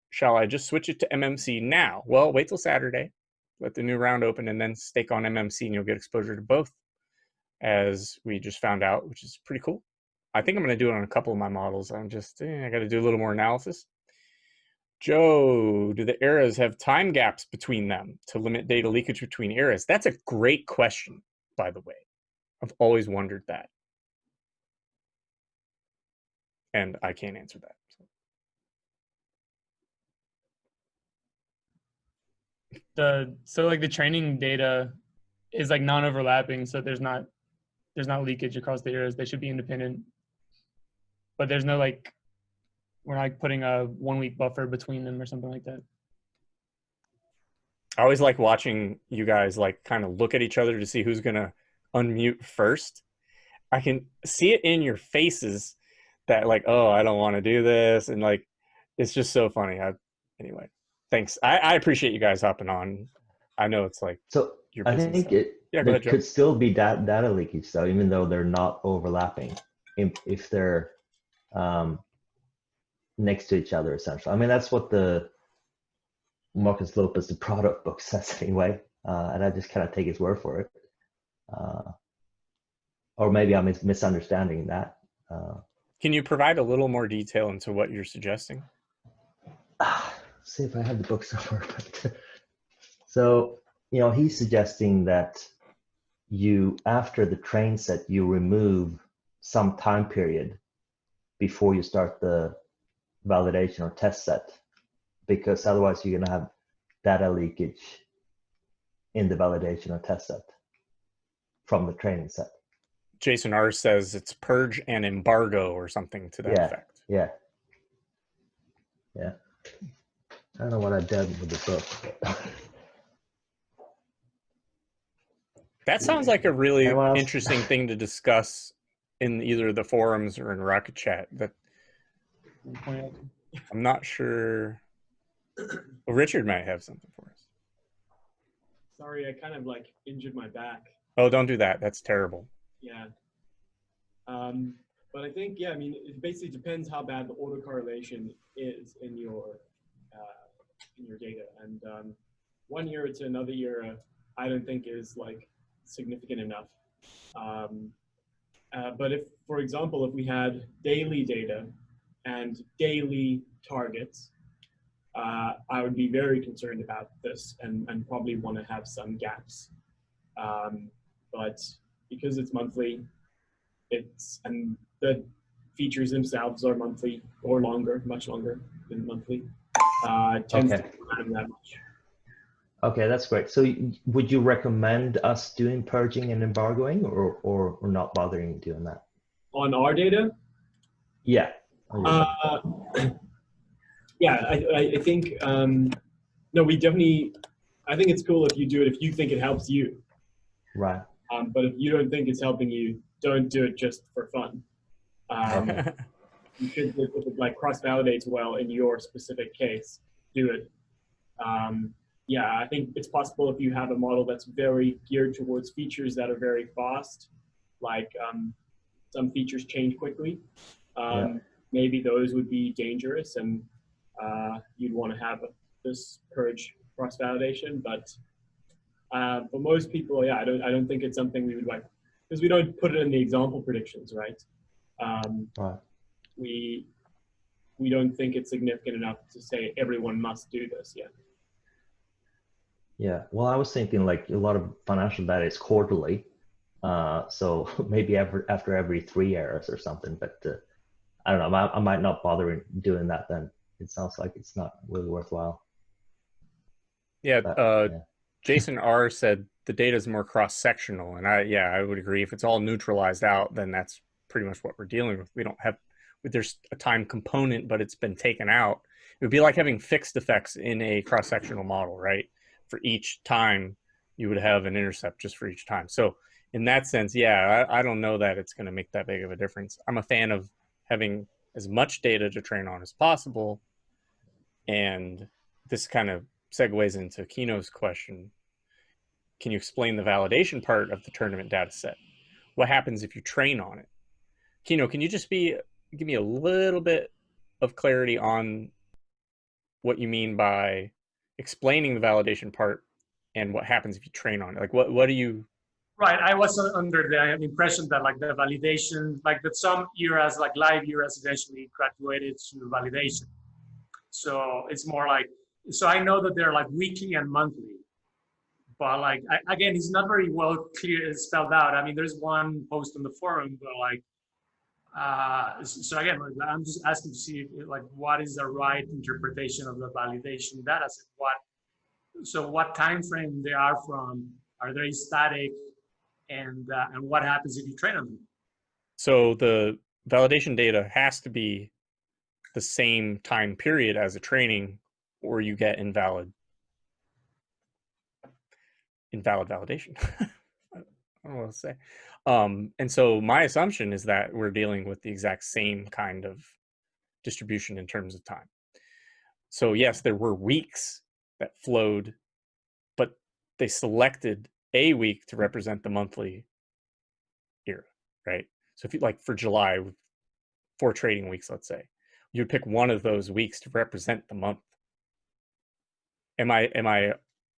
S1: Shall I just switch it to MMC now? Well, wait till Saturday. Let the new round open and then stake on MMC and you'll get exposure to both, as we just found out, which is pretty cool. I think I'm going to do it on a couple of my models. I'm just, I got to do a little more analysis. Joe, do the eras have time gaps between them to limit data leakage between eras? That's a great question, by the way. I've always wondered that. And I can't answer that.
S9: So like the training data is like non-overlapping, so there's not leakage across the eras. They should be independent. But there's no like, we're not putting a 1 week buffer between them or something like that.
S1: I always like watching you guys like kind of look at each other to see who's going to unmute first. I can see it in your faces that like, oh, I don't want to do this. And like, it's just so funny. Anyway, thanks. I appreciate you guys hopping on. I know it's like,
S3: so
S1: your
S3: I
S1: business.
S3: think
S1: Yeah,
S3: there
S1: ahead,
S3: could still be data leakage though, even though they're not overlapping, if they're next to each other, essentially. I mean, that's what the Marcus Lopez, the product book, says anyway, and I just kind of take his word for it. Or maybe I'm misunderstanding that.
S1: Can you provide a little more detail into what you're suggesting?
S3: See if I have the book somewhere. So, you know, he's suggesting that after the train set, you remove some time period before you start the validation or test set, because otherwise you're going to have data leakage in the validation or test set from the training set.
S1: Jason R says it's purge and embargo or something to that effect.
S3: Yeah. I don't know what I did with the book.
S1: That sounds like a really interesting thing to discuss in either the forums or in Rocket Chat. That I'm not sure. Well, Richard might have something for us.
S6: Sorry, I kind of like injured my back.
S1: Oh, don't do that. That's terrible.
S6: Yeah. But I think, I mean, it basically depends how bad the autocorrelation is in your data. And 1 era to another era, I don't think is like significant enough. But if, for example, if we had daily data and daily targets, I would be very concerned about this and probably want to have some gaps. But because it's monthly, and the features themselves are monthly or longer, much longer than monthly. It tends to not that much.
S3: Okay, that's great. So would you recommend us doing purging and embargoing or not bothering doing that?
S6: On our data?
S3: Yeah.
S6: Yeah, I think no, we definitely, I think it's cool if you do it if you think it helps you.
S3: Right.
S6: But if you don't think it's helping you, don't do it just for fun. You should, if it like cross-validates well in your specific case, do it. Yeah, I think it's possible if you have a model that's very geared towards features that are very fast, like some features change quickly. Maybe those would be dangerous, and you'd want to have this purge cross-validation. But for most people, yeah, I don't think it's something we would like, because we don't put it in the example predictions, right?
S3: Right.
S6: We don't think it's significant enough to say everyone must do this yet.
S3: Yeah. Well, I was thinking like a lot of financial data is quarterly, so maybe after every 3 years or something. But I don't know. I might not bother doing that then. It sounds like it's not really worthwhile.
S1: Yeah.
S3: But, yeah.
S1: Jason R said the data is more cross-sectional, and I would agree. If it's all neutralized out, then that's pretty much what we're dealing with. We don't have, there's a time component, but it's been taken out. It would be like having fixed effects in a cross-sectional model, right? For each time, you would have an intercept just for each time. So in that sense, yeah, I don't know that it's going to make that big of a difference. I'm a fan of having as much data to train on as possible. And this kind of segues into Kino's question. Can you explain the validation part of the tournament data set? What happens if you train on it? Kino, can you just give me a little bit of clarity on what you mean by explaining the validation part and what happens if you train on it? Like what do you...
S8: Right, I was under the impression that like the validation, like that some eras, like live eras eventually graduated to validation. So it's more like, so I know that they're like weekly and monthly, but like, again, it's not very well clear spelled out. I mean, there's one post on the forum, but like, so again, like, I'm just asking to see like, what is the right interpretation of the validation data set? So what time frame they are from? Are they static? And what happens if you train on them?
S1: So the validation data has to be the same time period as a training, or you get invalid validation. I don't know what to say. And so my assumption is that we're dealing with the exact same kind of distribution in terms of time. So yes, there were weeks that flowed, but they selected a week to represent the monthly era, right? So if you like for July, 4 trading weeks, let's say, you'd pick one of those weeks to represent the month. Am I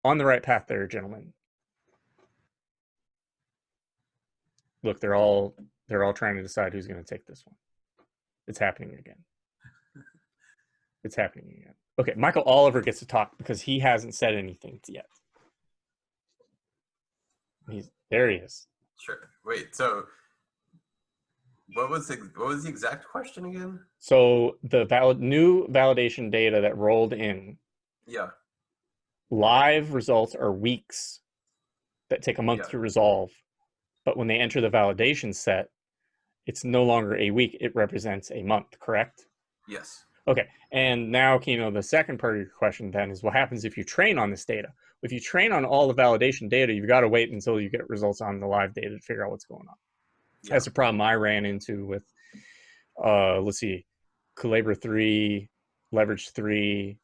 S1: on the right path there, gentlemen? Look, they're all trying to decide who's going to take this one. It's happening again. It's happening again. Okay, Michael Oliver gets to talk because he hasn't said anything yet. There he is.
S10: Sure. Wait, so what was the exact question again?
S1: So the new validation data that rolled in.
S10: Yeah.
S1: Live results are weeks that take a month to resolve. But when they enter the validation set, it's no longer a week. It represents a month, correct?
S10: Yes.
S1: Okay. And now, Kino, the second part of your question then is what happens if you train on this data? If you train on all the validation data, you've got to wait until you get results on the live data to figure out what's going on. Yeah. That's a problem I ran into with, let's see, Calabra 3, Leverage 3,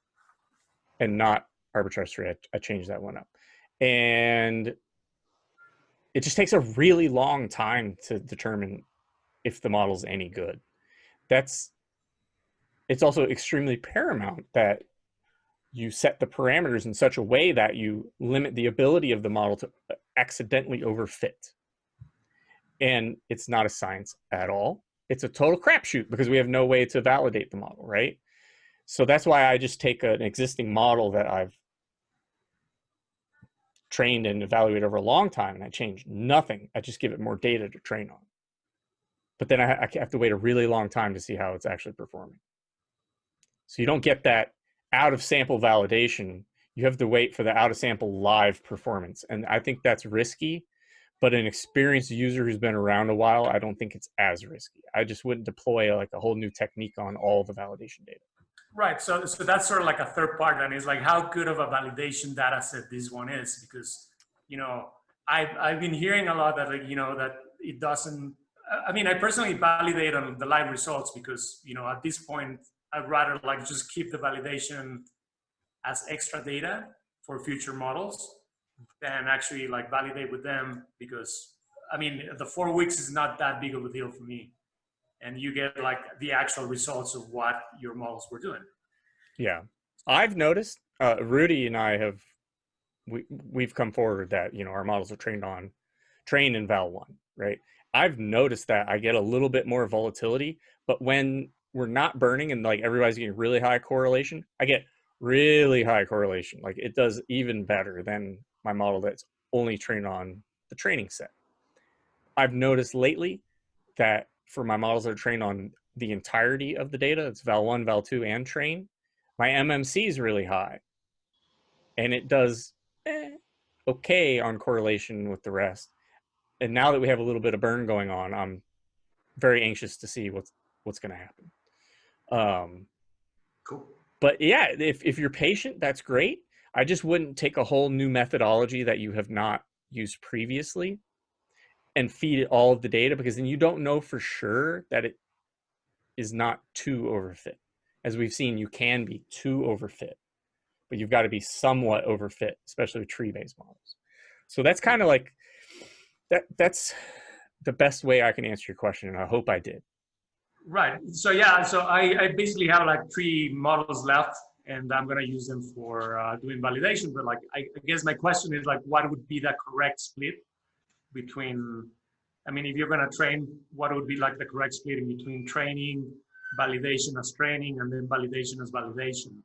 S1: and not Arbitrage 3. I changed that one up. And it just takes a really long time to determine if the model's any good. It's also extremely paramount that you set the parameters in such a way that you limit the ability of the model to accidentally overfit. And it's not a science at all. It's a total crapshoot because we have no way to validate the model, right? So that's why I just take an existing model that I've trained and evaluated over a long time, and I change nothing. I just give it more data to train on. But then I have to wait a really long time to see how it's actually performing. So you don't get that out of sample validation. You have to wait for the out of sample live performance. And I think that's risky, but an experienced user who's been around a while, I don't think it's as risky. I just wouldn't deploy like a whole new technique on all the validation data.
S8: Right. So that's sort of like a third part, and is like how good of a validation data set this one is, because I've been hearing a lot that that it doesn't. I mean, I personally validate on the live results because at this point I'd rather like just keep the validation as extra data for future models than actually like validate with them, because I mean the 4 weeks is not that big of a deal for me, and you get like the actual results of what your models were doing.
S1: Yeah, I've noticed. Rudy and I have we've come forward that our models are trained in Val 1, right? I've noticed that I get a little bit more volatility, but when we're not burning and like everybody's getting really high correlation, I get really high correlation. Like it does even better than my model that's only trained on the training set. I've noticed lately that for my models that are trained on the entirety of the data, it's Val 1, Val 2, and train, my MMC is really high. And it does okay on correlation with the rest. And now that we have a little bit of burn going on, I'm very anxious to see what's going to happen.
S8: Cool.
S1: But yeah, if you're patient, that's great. I just wouldn't take a whole new methodology that you have not used previously and feed it all of the data, because then you don't know for sure that it is not too overfit. As we've seen, you can be too overfit, but you've got to be somewhat overfit, especially with tree-based models. So that's kind of like that's the best way I can answer your question, and I hope I did.
S8: Right. So yeah, so I basically have like 3 models left, and I'm gonna use them for doing validation. But like, I guess my question is like, what would be the correct split between? I mean, if you're gonna train, what would be like the correct split in between training, validation as training, and then validation as validation?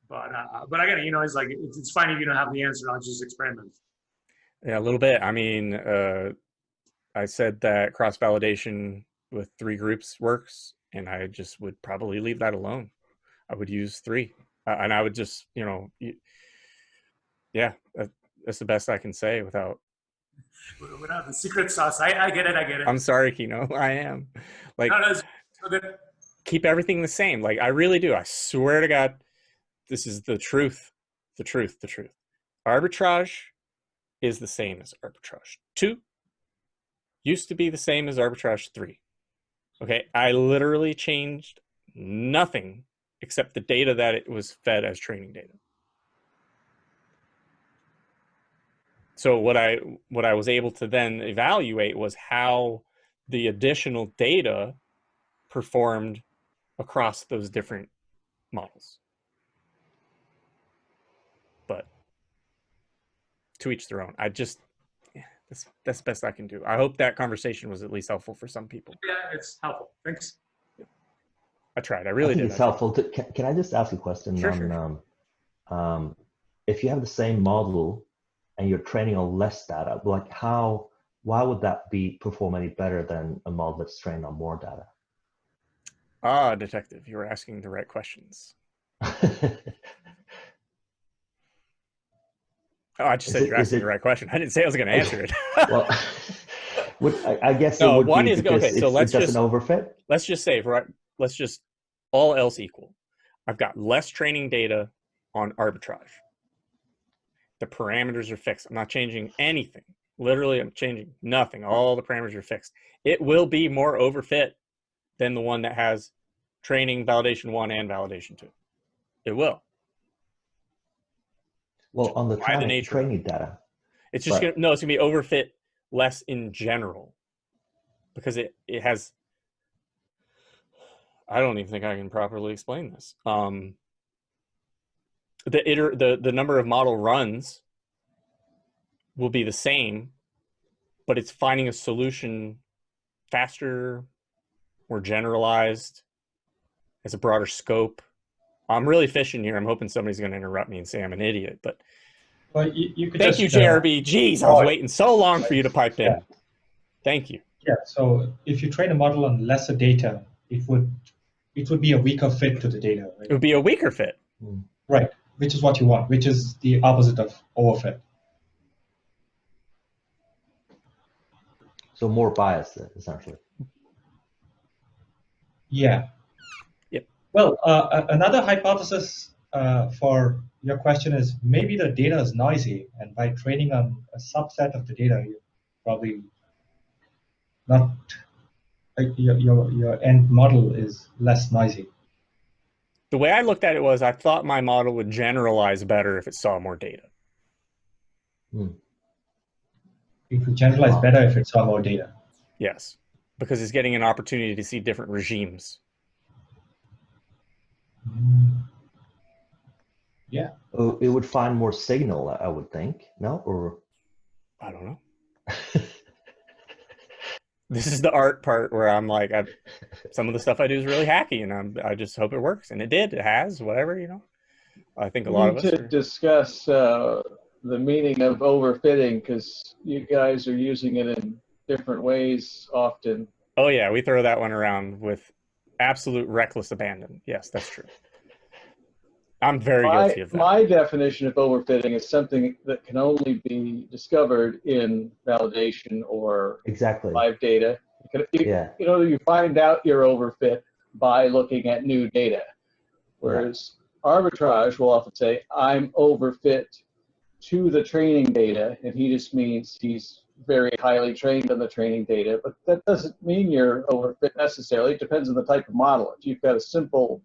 S8: But again, it's like it's fine if you don't have the answer. I'll just experiment.
S1: Yeah, a little bit. I mean, I said that cross-validation with 3 groups works, and I just would probably leave that alone. I would use 3, and I would just, yeah, that's the best I can say without
S8: the secret sauce. I get it.
S1: I'm sorry, Kino. I am like,
S8: no, so good.
S1: Keep everything the same. Like I really do. I swear to God, this is the truth. The truth. The truth. Arbitrage is the same as Arbitrage 2. Used to be the same as Arbitrage 3. Okay, I literally changed nothing except the data that it was fed as training data. So what I was able to then evaluate was how the additional data performed across those different models. But to each their own. That's the best I can do. I hope that conversation was at least helpful for some people.
S8: Yeah, it's helpful. Thanks.
S1: I tried. I really did.
S3: It's helpful. Can I just ask a question?
S1: Sure.
S3: If you have the same model and you're training on less data, like why would that perform any better than a model that's trained on more data?
S1: Ah, detective, you were asking the right questions. Oh, I just said you're asking the right question. I didn't say I was going to answer it.
S3: Well, I guess
S1: no,
S3: it would
S1: one
S3: be
S1: is
S3: because
S1: okay. So let's
S3: it
S1: just
S3: doesn't overfit.
S1: Let's just say, right? Let's just all else equal. I've got less training data on arbitrage. The parameters are fixed. I'm not changing anything. Literally, I'm changing nothing. All the parameters are fixed. It will be more overfit than the one that has training validation 1 and validation 2. It will.
S3: Well, on the training data.
S1: It's just it's going to be overfit less in general because it has, I don't even think I can properly explain this. The number of model runs will be the same, but it's finding a solution faster, more generalized, has a broader scope. I'm really fishing here. I'm hoping somebody's going to interrupt me and say I'm an idiot, but
S11: well, you could
S1: thank you, JRB. Jeez, I was waiting so long for you to pipe in. Thank you.
S11: Yeah, so if you train a model on lesser data, it would be a weaker fit to the data. Right?
S1: It would be a weaker fit.
S11: Right, which is what you want, which is the opposite of overfit.
S3: So more bias, essentially.
S11: Yeah.
S1: Yep.
S11: Well, another hypothesis for your question is maybe the data is noisy, and by training on a subset of the data, you probably not your end model is less noisy.
S1: The way I looked at it was I thought my model would generalize better if it saw more data.
S11: It would generalize better if it saw more data.
S1: Yes, because it's getting an opportunity to see different regimes.
S3: Yeah. Oh, it would find more signal, I would think. No, or
S1: I don't know. This is the art part where I'm like, some of the stuff I do is really hacky, and I just hope it works, and it did. It has, whatever, you know. I think a lot of us
S5: to discuss the meaning of overfitting, because you guys are using it in different ways often.
S1: Oh yeah, we throw that one around with absolute reckless abandon. Yes, that's true. I'm very guilty of that. My
S5: definition of overfitting is something that can only be discovered in validation or live data. You find out you're overfit by looking at new data. Whereas arbitrage will often say, I'm overfit to the training data, and he just means he's very highly trained on the training data, but that doesn't mean you're overfit necessarily. It depends on the type of model. If you've got a simple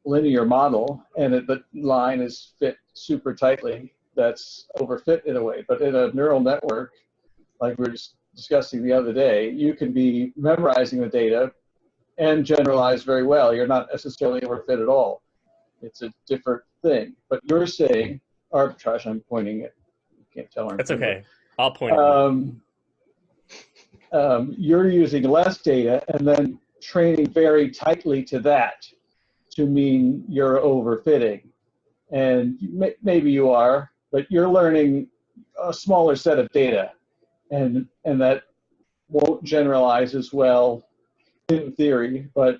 S5: linear model and the line is fit super tightly, that's overfit in a way. But in a neural network, like we were discussing the other day, you can be memorizing the data and generalize very well. You're not necessarily overfit at all. It's a different thing. But you're saying, arbitrage, I'm pointing at, you can't tell.
S1: That's okay. I'll point
S5: you're using less data and then training very tightly to that to mean you're overfitting. And maybe you are, but you're learning a smaller set of data, and that won't generalize as well in theory, but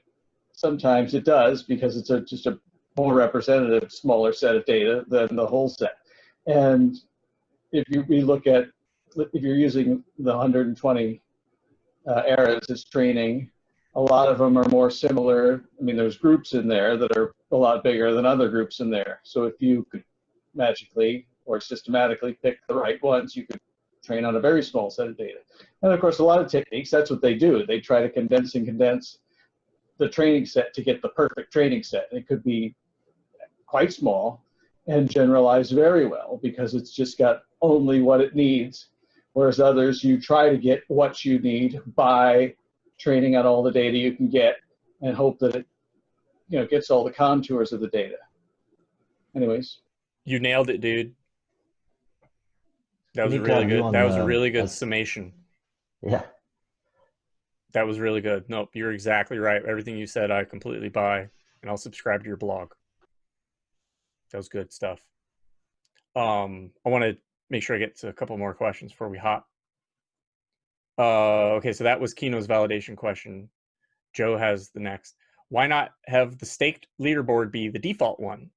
S5: sometimes it does because it's just a more representative, smaller set of data than the whole set. And if you're using the 120 errors as training, a lot of them are more similar. I mean, there's groups in there that are a lot bigger than other groups in there. So if you could magically or systematically pick the right ones, you could train on a very small set of data. And of course, a lot of techniques, that's what they do. They try to condense the training set to get the perfect training set. It could be quite small and generalize very well because it's just got only what it needs. Whereas others, you try to get what you need by training on all the data you can get and hope that it gets all the contours of the data. Anyways.
S1: You nailed it, dude. That was really good. That was a really good summation.
S3: Yeah.
S1: That was really good. Nope, you're exactly right. Everything you said, I completely buy, and I'll subscribe to your blog. That was good stuff. I want to make sure I get to a couple more questions before we hop. Okay, so that was Kino's validation question. Joe has the next. Why not have the staked leaderboard be the default one?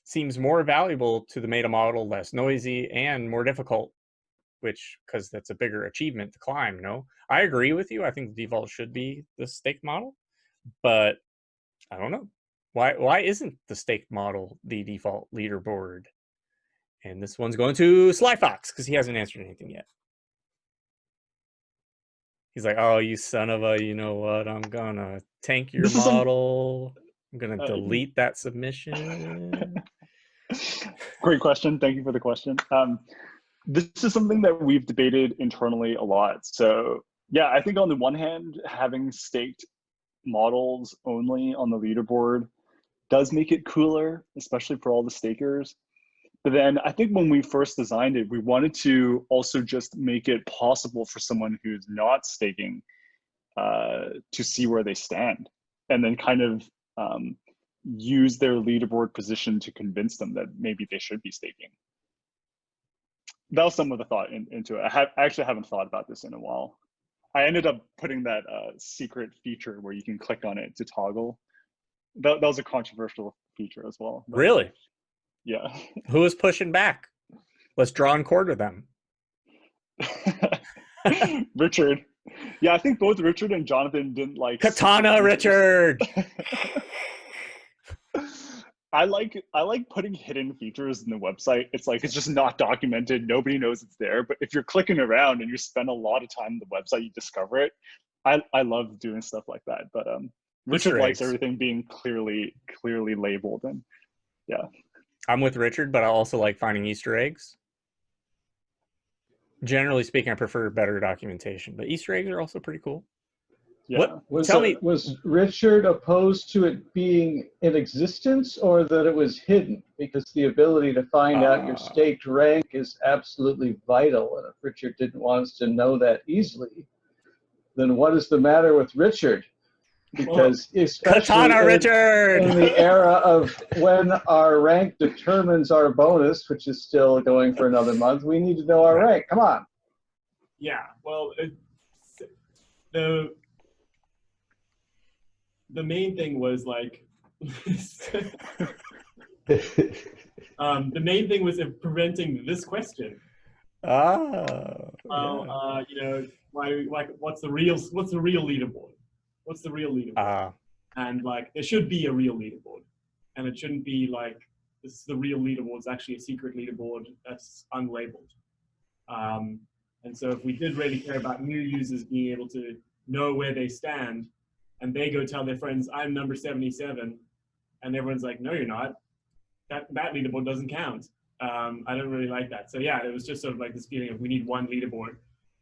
S1: Seems more valuable to the meta model, less noisy, and more difficult, because that's a bigger achievement to climb, no? I agree with you. I think the default should be the staked model, but I don't know. Why isn't the staked model the default leaderboard? And this one's going to Sly Fox, because he hasn't answered anything yet. He's like, oh, you son of a, you know what? I'm going to tank your model. I'm going to delete that submission.
S12: Great question. Thank you for the question. This is something that we've debated internally a lot. So yeah, I think on the one hand, having staked models only on the leaderboard does make it cooler, especially for all the stakers. But then I think when we first designed it, we wanted to also just make it possible for someone who's not staking to see where they stand, and then kind of use their leaderboard position to convince them that maybe they should be staking. That was some of the thought into it. I actually haven't thought about this in a while. I ended up putting that secret feature where you can click on it to toggle. That was a controversial feature as well. But
S1: really?
S12: Yeah.
S1: Who is pushing back? Let's draw and quarter them.
S12: Richard. Yeah, I think both Richard and Jonathan didn't like
S1: Katana Richard.
S12: I like putting hidden features in the website. It's like it's just not documented. Nobody knows it's there. But if you're clicking around and you spend a lot of time on the website, you discover it. I love doing stuff like that. But Richard likes everything being clearly labeled, and yeah.
S1: I'm with Richard, but I also like finding Easter eggs. Generally speaking, I prefer better documentation, but Easter eggs are also pretty cool.
S12: Yeah.
S5: Was Richard opposed to it being in existence, or that it was hidden? Because the ability to find out your staked rank is absolutely vital. And if Richard didn't want us to know that easily, then what is the matter with Richard? Because especially in the era of when our rank determines our bonus, which is still going for another month, we need to know our rank. Come on.
S6: Yeah, well, the main thing was like, the main thing was preventing this question. You know, what's the real leaderboard? What's the real leaderboard? And like, there should be a real leaderboard, and it shouldn't be like, this is the real leaderboard. It's actually a secret leaderboard that's unlabeled. And so if we did really care about new users being able to know where they stand, and they go tell their friends, I'm number 77, and everyone's like, no, you're not. That leaderboard doesn't count. I don't really like that. So yeah, it was just sort of like this feeling of we need one leaderboard.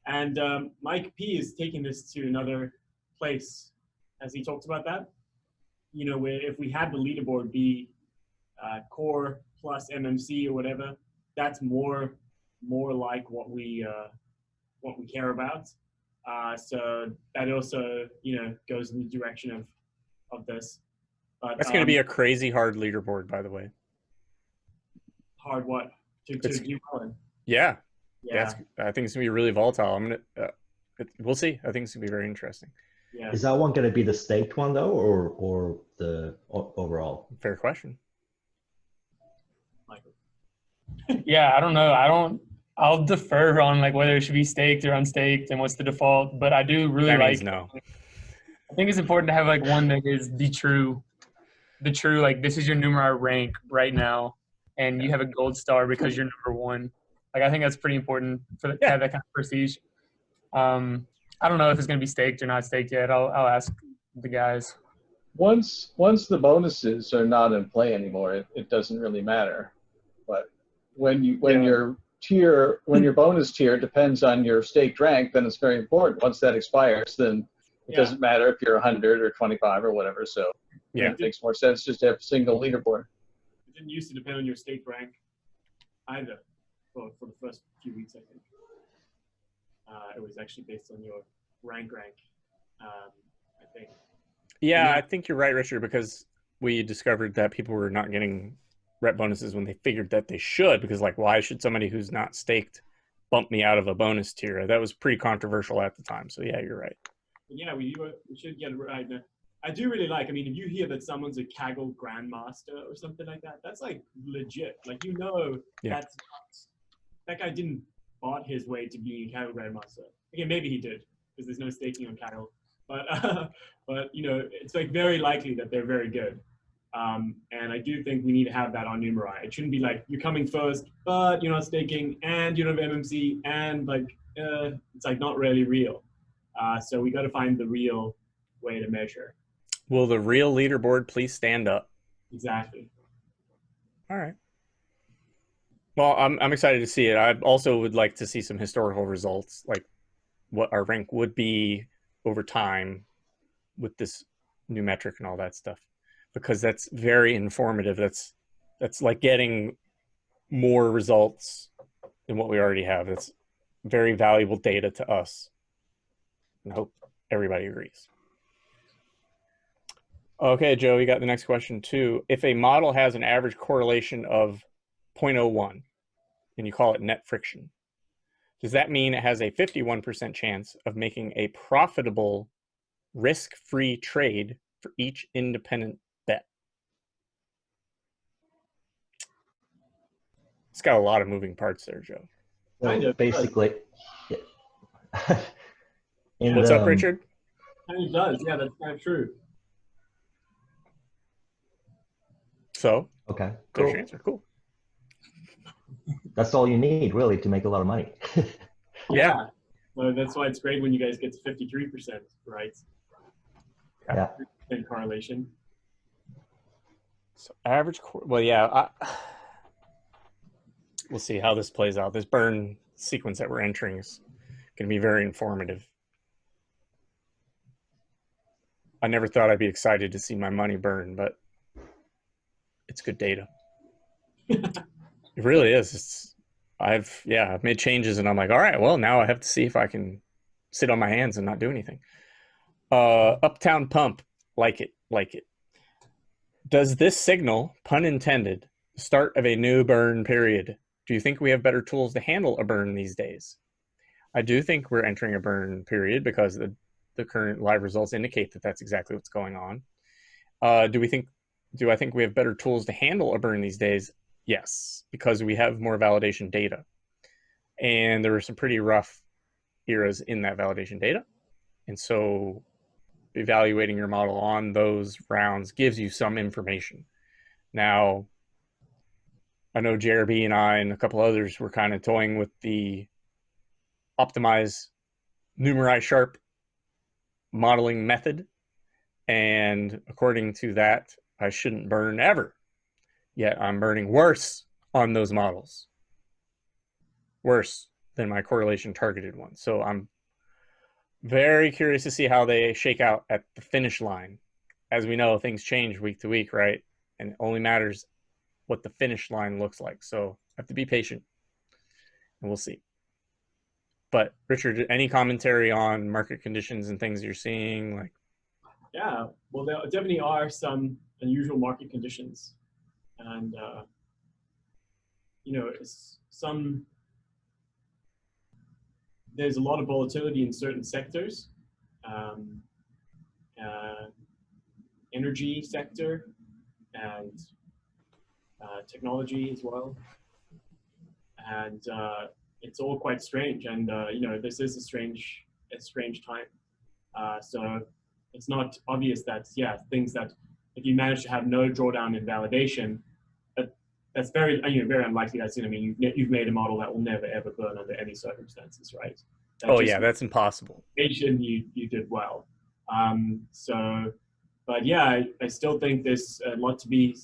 S6: And Mike P is taking this to another place. Has he talked about that? You know, where if we had the leaderboard be core plus MMC or whatever, that's more like what we care about. So that also, you know, goes in the direction of this. But
S1: that's going to be a crazy hard leaderboard, by the way.
S6: Hard what? To keep going.
S1: Yeah. I think it's going to be really volatile. We'll see. I think it's going to be very interesting.
S6: Yeah.
S3: Is that one going to be the staked one though, or the overall?
S1: Fair question.
S6: Michael.
S9: Yeah, I don't know. I'll defer on like whether it should be staked or unstaked and what's the default, but I do really like.
S1: No.
S9: I think it's important to have like one that is the true, like this is your Numerai rank right now, and you have a gold star because you're number one. Like I think that's pretty important for to have that kind of prestige. I don't know if it's going to be staked or not staked yet. I'll ask the guys.
S5: Once the bonuses are not in play anymore, it doesn't really matter. But when your bonus tier depends on your staked rank, then it's very important. Once that expires, then it doesn't matter if you're 100 or 25 or whatever. So it makes more sense just to have a single leaderboard.
S6: It didn't used to depend on your staked rank either for the first few weeks, I think. It was actually based on your rank, I think.
S1: Yeah, I think you're right, Richard, because we discovered that people were not getting rep bonuses when they figured that they should, because like, why should somebody who's not staked bump me out of a bonus tier? That was pretty controversial at the time. So yeah, you're right.
S6: Yeah, we should get it right. I do really like, I mean, if you hear that someone's a Kaggle Grandmaster or something like that, that's like legit. Like, you know, that guy didn't bought his way to being a Kaggle Grandmaster. Okay, maybe he did, because there's no staking on Kaggle. But you know, it's like very likely that they're very good. And I do think we need to have that on Numerai. It shouldn't be like, you're coming first, but you're not staking, and you don't have MMC, and like, it's like not really real. So we got to find the real way to measure.
S1: Will the real leaderboard please stand up?
S6: Exactly.
S1: All right. Well, I'm excited to see it. I also would like to see some historical results, like what our rank would be over time with this new metric and all that stuff, because that's very informative. That's like getting more results than what we already have. That's very valuable data to us. I hope everybody agrees. Okay, Joe, you got the next question too. If a model has an average correlation of 0.01 and you call it net friction, does that mean it has a 51% chance of making a profitable risk-free trade for each independent bet? It's got a lot of moving parts there, Joe.
S3: So basically,
S1: what's up, Richard?
S6: Kind of does. Yeah, that's kind of true.
S1: So
S3: Okay,
S1: There's
S3: cool.
S1: your answer. Cool.
S3: That's all you need, really, to make a lot of money.
S6: Yeah. So that's why it's great when you guys get to 53%, right?
S3: Yeah.
S6: And correlation.
S1: So average, well, yeah, we'll see how this plays out. This burn sequence that we're entering is going to be very informative. I never thought I'd be excited to see my money burn, but it's good data. It really is. I've made changes and I'm like, all right, well, now I have to see if I can sit on my hands and not do anything. Uptown Pump, like it. Does this signal, pun intended, the start of a new burn period? Do you think we have better tools to handle a burn these days? I do think we're entering a burn period because the current live results indicate that that's exactly what's going on. Do I think we have better tools to handle a burn these days? Yes, because we have more validation data. And there were some pretty rough eras in that validation data. And so evaluating your model on those rounds gives you some information. Now, I know JRB and I and a couple others were kind of toying with the optimize Numerai Sharp modeling method. And according to that, I shouldn't burn ever. Yet I'm burning worse on those models. Worse than my correlation targeted one. So I'm very curious to see how they shake out at the finish line. As we know, things change week to week, right? And it only matters what the finish line looks like. So I have to be patient and we'll see. But Richard, any commentary on market conditions and things you're seeing? Like,
S6: yeah, well, there definitely are some unusual market conditions. And, you know, there's a lot of volatility in certain sectors, energy sector and technology as well. And it's all quite strange. And, you know, this is a strange time. So it's not obvious that, yeah, things that if you manage to have no drawdown in validation, that's very unlikely. That's, I mean, you've made a model that will never ever burn under any circumstances, right?
S1: That's impossible.
S6: You did well. But yeah, I still think there's a lot to be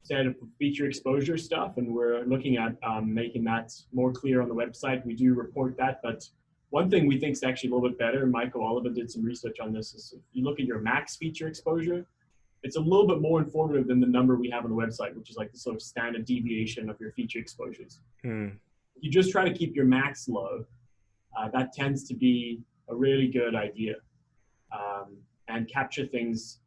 S6: said of feature exposure stuff, and we're looking at making that more clear on the website. We do report that, but one thing we think is actually a little bit better, Michael Oliver did some research on this, is if you look at your max feature exposure, it's a little bit more informative than the number we have on the website, which is like the sort of standard deviation of your feature exposures. If you just try to keep your max low, that tends to be a really good idea, and capture things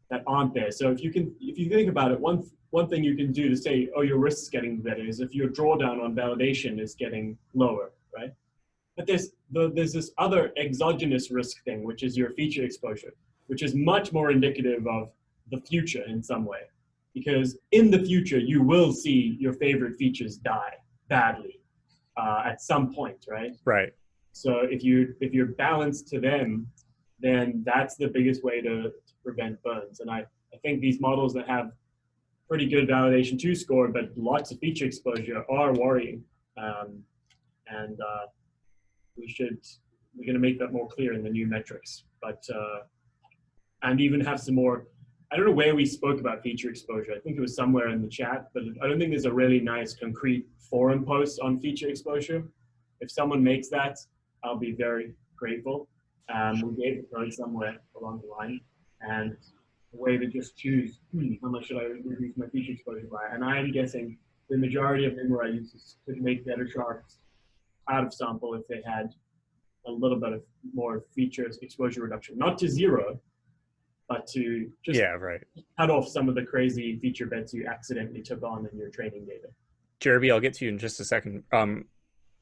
S6: that aren't there. So if you think about it, one thing you can do to say, oh, your risk is getting better, is if your drawdown on validation is getting lower, right? But there's this other exogenous risk thing, which is your feature exposure, which is much more indicative of the future in some way, because in the future you will see your favorite features die badly at some point, right?
S1: Right.
S6: So if you're balanced to them, then that's the biggest way to prevent burns. And I think these models that have pretty good validation to score, but lots of feature exposure are worrying. And we're going to make that more clear in the new metrics, but and even have some more. I don't know where we spoke about feature exposure. I think it was somewhere in the chat, but I don't think there's a really nice concrete forum post on feature exposure. If someone makes that, I'll be very grateful. We gave the code somewhere along the line, and a way to just choose how much should I reduce my feature exposure by. And I'm guessing the majority of Numerai users could make better charts out of sample if they had a little bit of more features exposure reduction, not to zero, but to just cut off some of the crazy feature bets you accidentally took on in your training data.
S1: Jeremy, I'll get to you in just a second.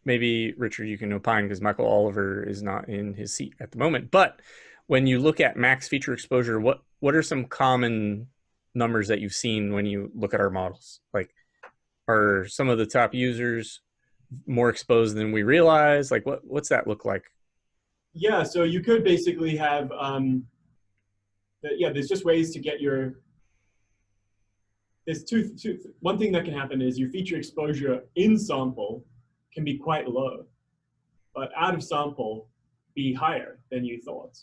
S1: Maybe, Richard, you can opine because Michael Oliver is not in his seat at the moment. But when you look at max feature exposure, what are some common numbers that you've seen when you look at our models? Like, are some of the top users more exposed than we realize? Like, what's that look like?
S6: Yeah, so you could basically have, there's just ways to get there's one thing that can happen is your feature exposure in sample can be quite low, but out of sample be higher than you thought.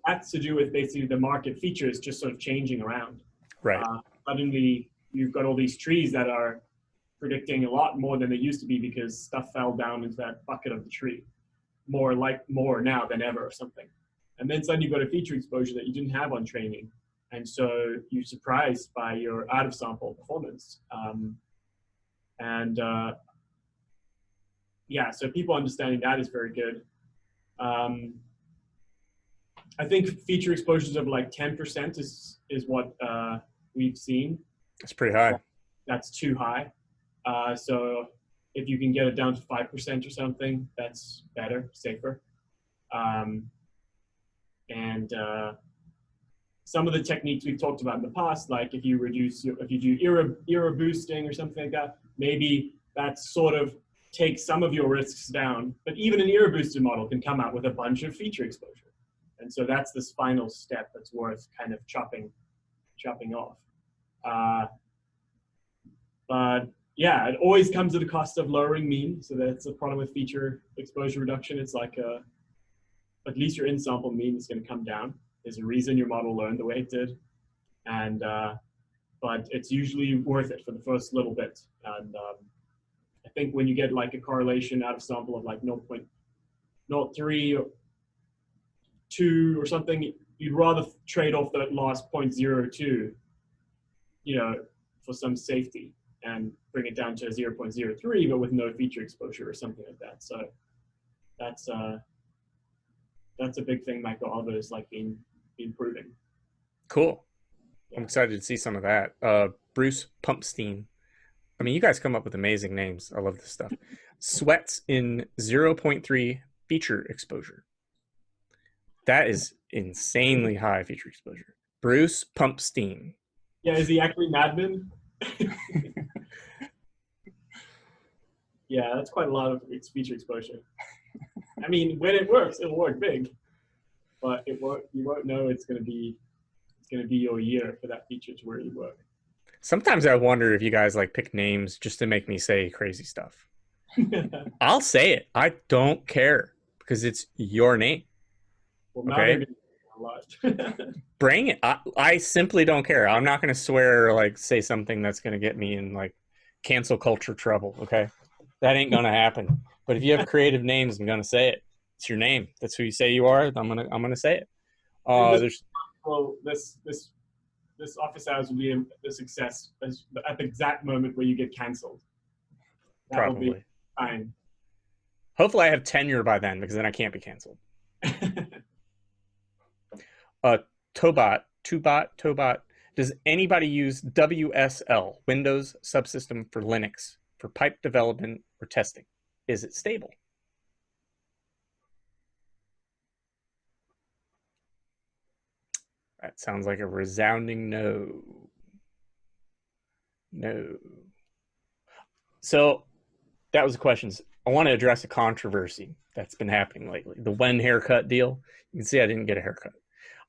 S6: That's to do with basically the market features just sort of changing around.
S1: Right.
S6: Suddenly you've got all these trees that are predicting a lot more than they used to be because stuff fell down into that bucket of the tree. More now than ever or something. And then suddenly you've got a feature exposure that you didn't have on training. And so you're surprised by your out of sample performance. Yeah, so people understanding that is very good. I think feature exposures of like 10% is what we've seen.
S1: That's pretty high.
S6: That's too high. So if you can get it down to 5% or something, that's better, safer. Some of the techniques we've talked about in the past, like if you do error boosting or something like that, maybe that sort of takes some of your risks down. But even an error boosted model can come out with a bunch of feature exposure. And so that's this final step that's worth kind of chopping off. But yeah, it always comes at the cost of lowering mean. So that's a problem with feature exposure reduction. It's like at least your in-sample mean is going to come down. There's a reason your model learned the way it did. And but it's usually worth it for the first little bit. And I think when you get like a correlation out of sample of like 0.03 or 2 or something, you'd rather trade off that last 0.02, for some safety and bring it down to 0.03, but with no feature exposure or something like that. So that's a big thing Michael Alva is like being improving.
S1: Cool. I'm excited to see some of that. Bruce Pumpstein. I mean, you guys come up with amazing names. I love this stuff. Sweats in 0.3 feature exposure. That is insanely high feature exposure. Bruce Pumpstein.
S6: Yeah, is he actually Madmin? Yeah, that's quite a lot of feature exposure. I mean, when it works, it'll work big, but you won't know it's gonna be your year for that feature to really work.
S1: Sometimes I wonder if you guys like pick names just to make me say crazy stuff. I'll say it. I don't care because it's your name.
S6: Well, now
S1: okay?
S6: A lot.
S1: Bring it. I simply don't care. I'm not going to swear or like say something that's going to get me in like cancel culture trouble. Okay, that ain't going to happen. But if you have creative names, I'm going to say it. It's your name. That's who you say you are. I'm gonna say it.
S6: This office hours will be a success at the exact moment where you get canceled. That
S1: Probably.
S6: Will be fine.
S1: Hopefully, I have tenure by then because then I can't be canceled. Tobot. Does anybody use WSL, Windows Subsystem for Linux, for pipe development or testing? Is it stable? That sounds like a resounding no. No. So that was the questions. I want to address a controversy that's been happening lately. The when haircut deal. You can see I didn't get a haircut.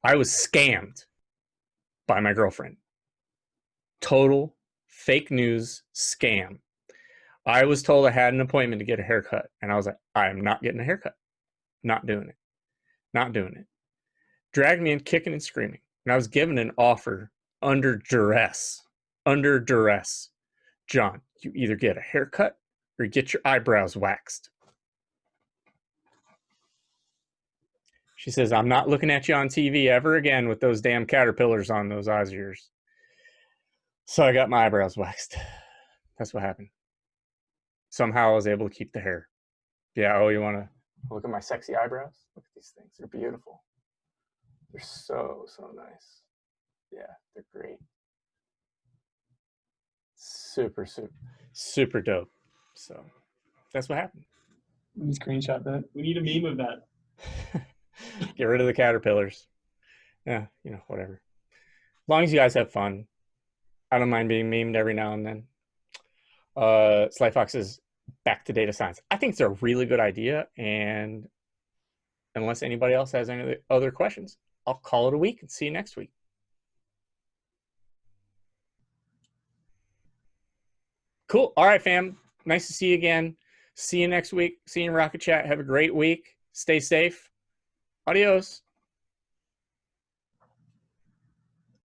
S1: I was scammed by my girlfriend. Total fake news scam. I was told I had an appointment to get a haircut, and I was like, I am not getting a haircut. Not doing it. Not doing it. Dragged me in kicking and screaming. And I was given an offer under duress. Under duress. John, you either get a haircut or get your eyebrows waxed. She says, I'm not looking at you on TV ever again with those damn caterpillars on those eyes of yours. So I got my eyebrows waxed. That's what happened. Somehow I was able to keep the hair. Yeah, oh, you want to look at my sexy eyebrows? Look at these things. They're beautiful. They're so nice. Yeah, they're great. Super dope. So that's what happened.
S9: Let me screenshot that.
S6: We need a meme of that.
S1: Get rid of the caterpillars. Yeah, whatever. As long as you guys have fun. I don't mind being memed every now and then. Sly Fox is back to data science. I think it's a really good idea, and unless anybody else has any other questions, I'll call it a week and see you next week. Cool. All right, fam. Nice to see you again. See you next week. See you in Rocket Chat. Have a great week. Stay safe. Adios.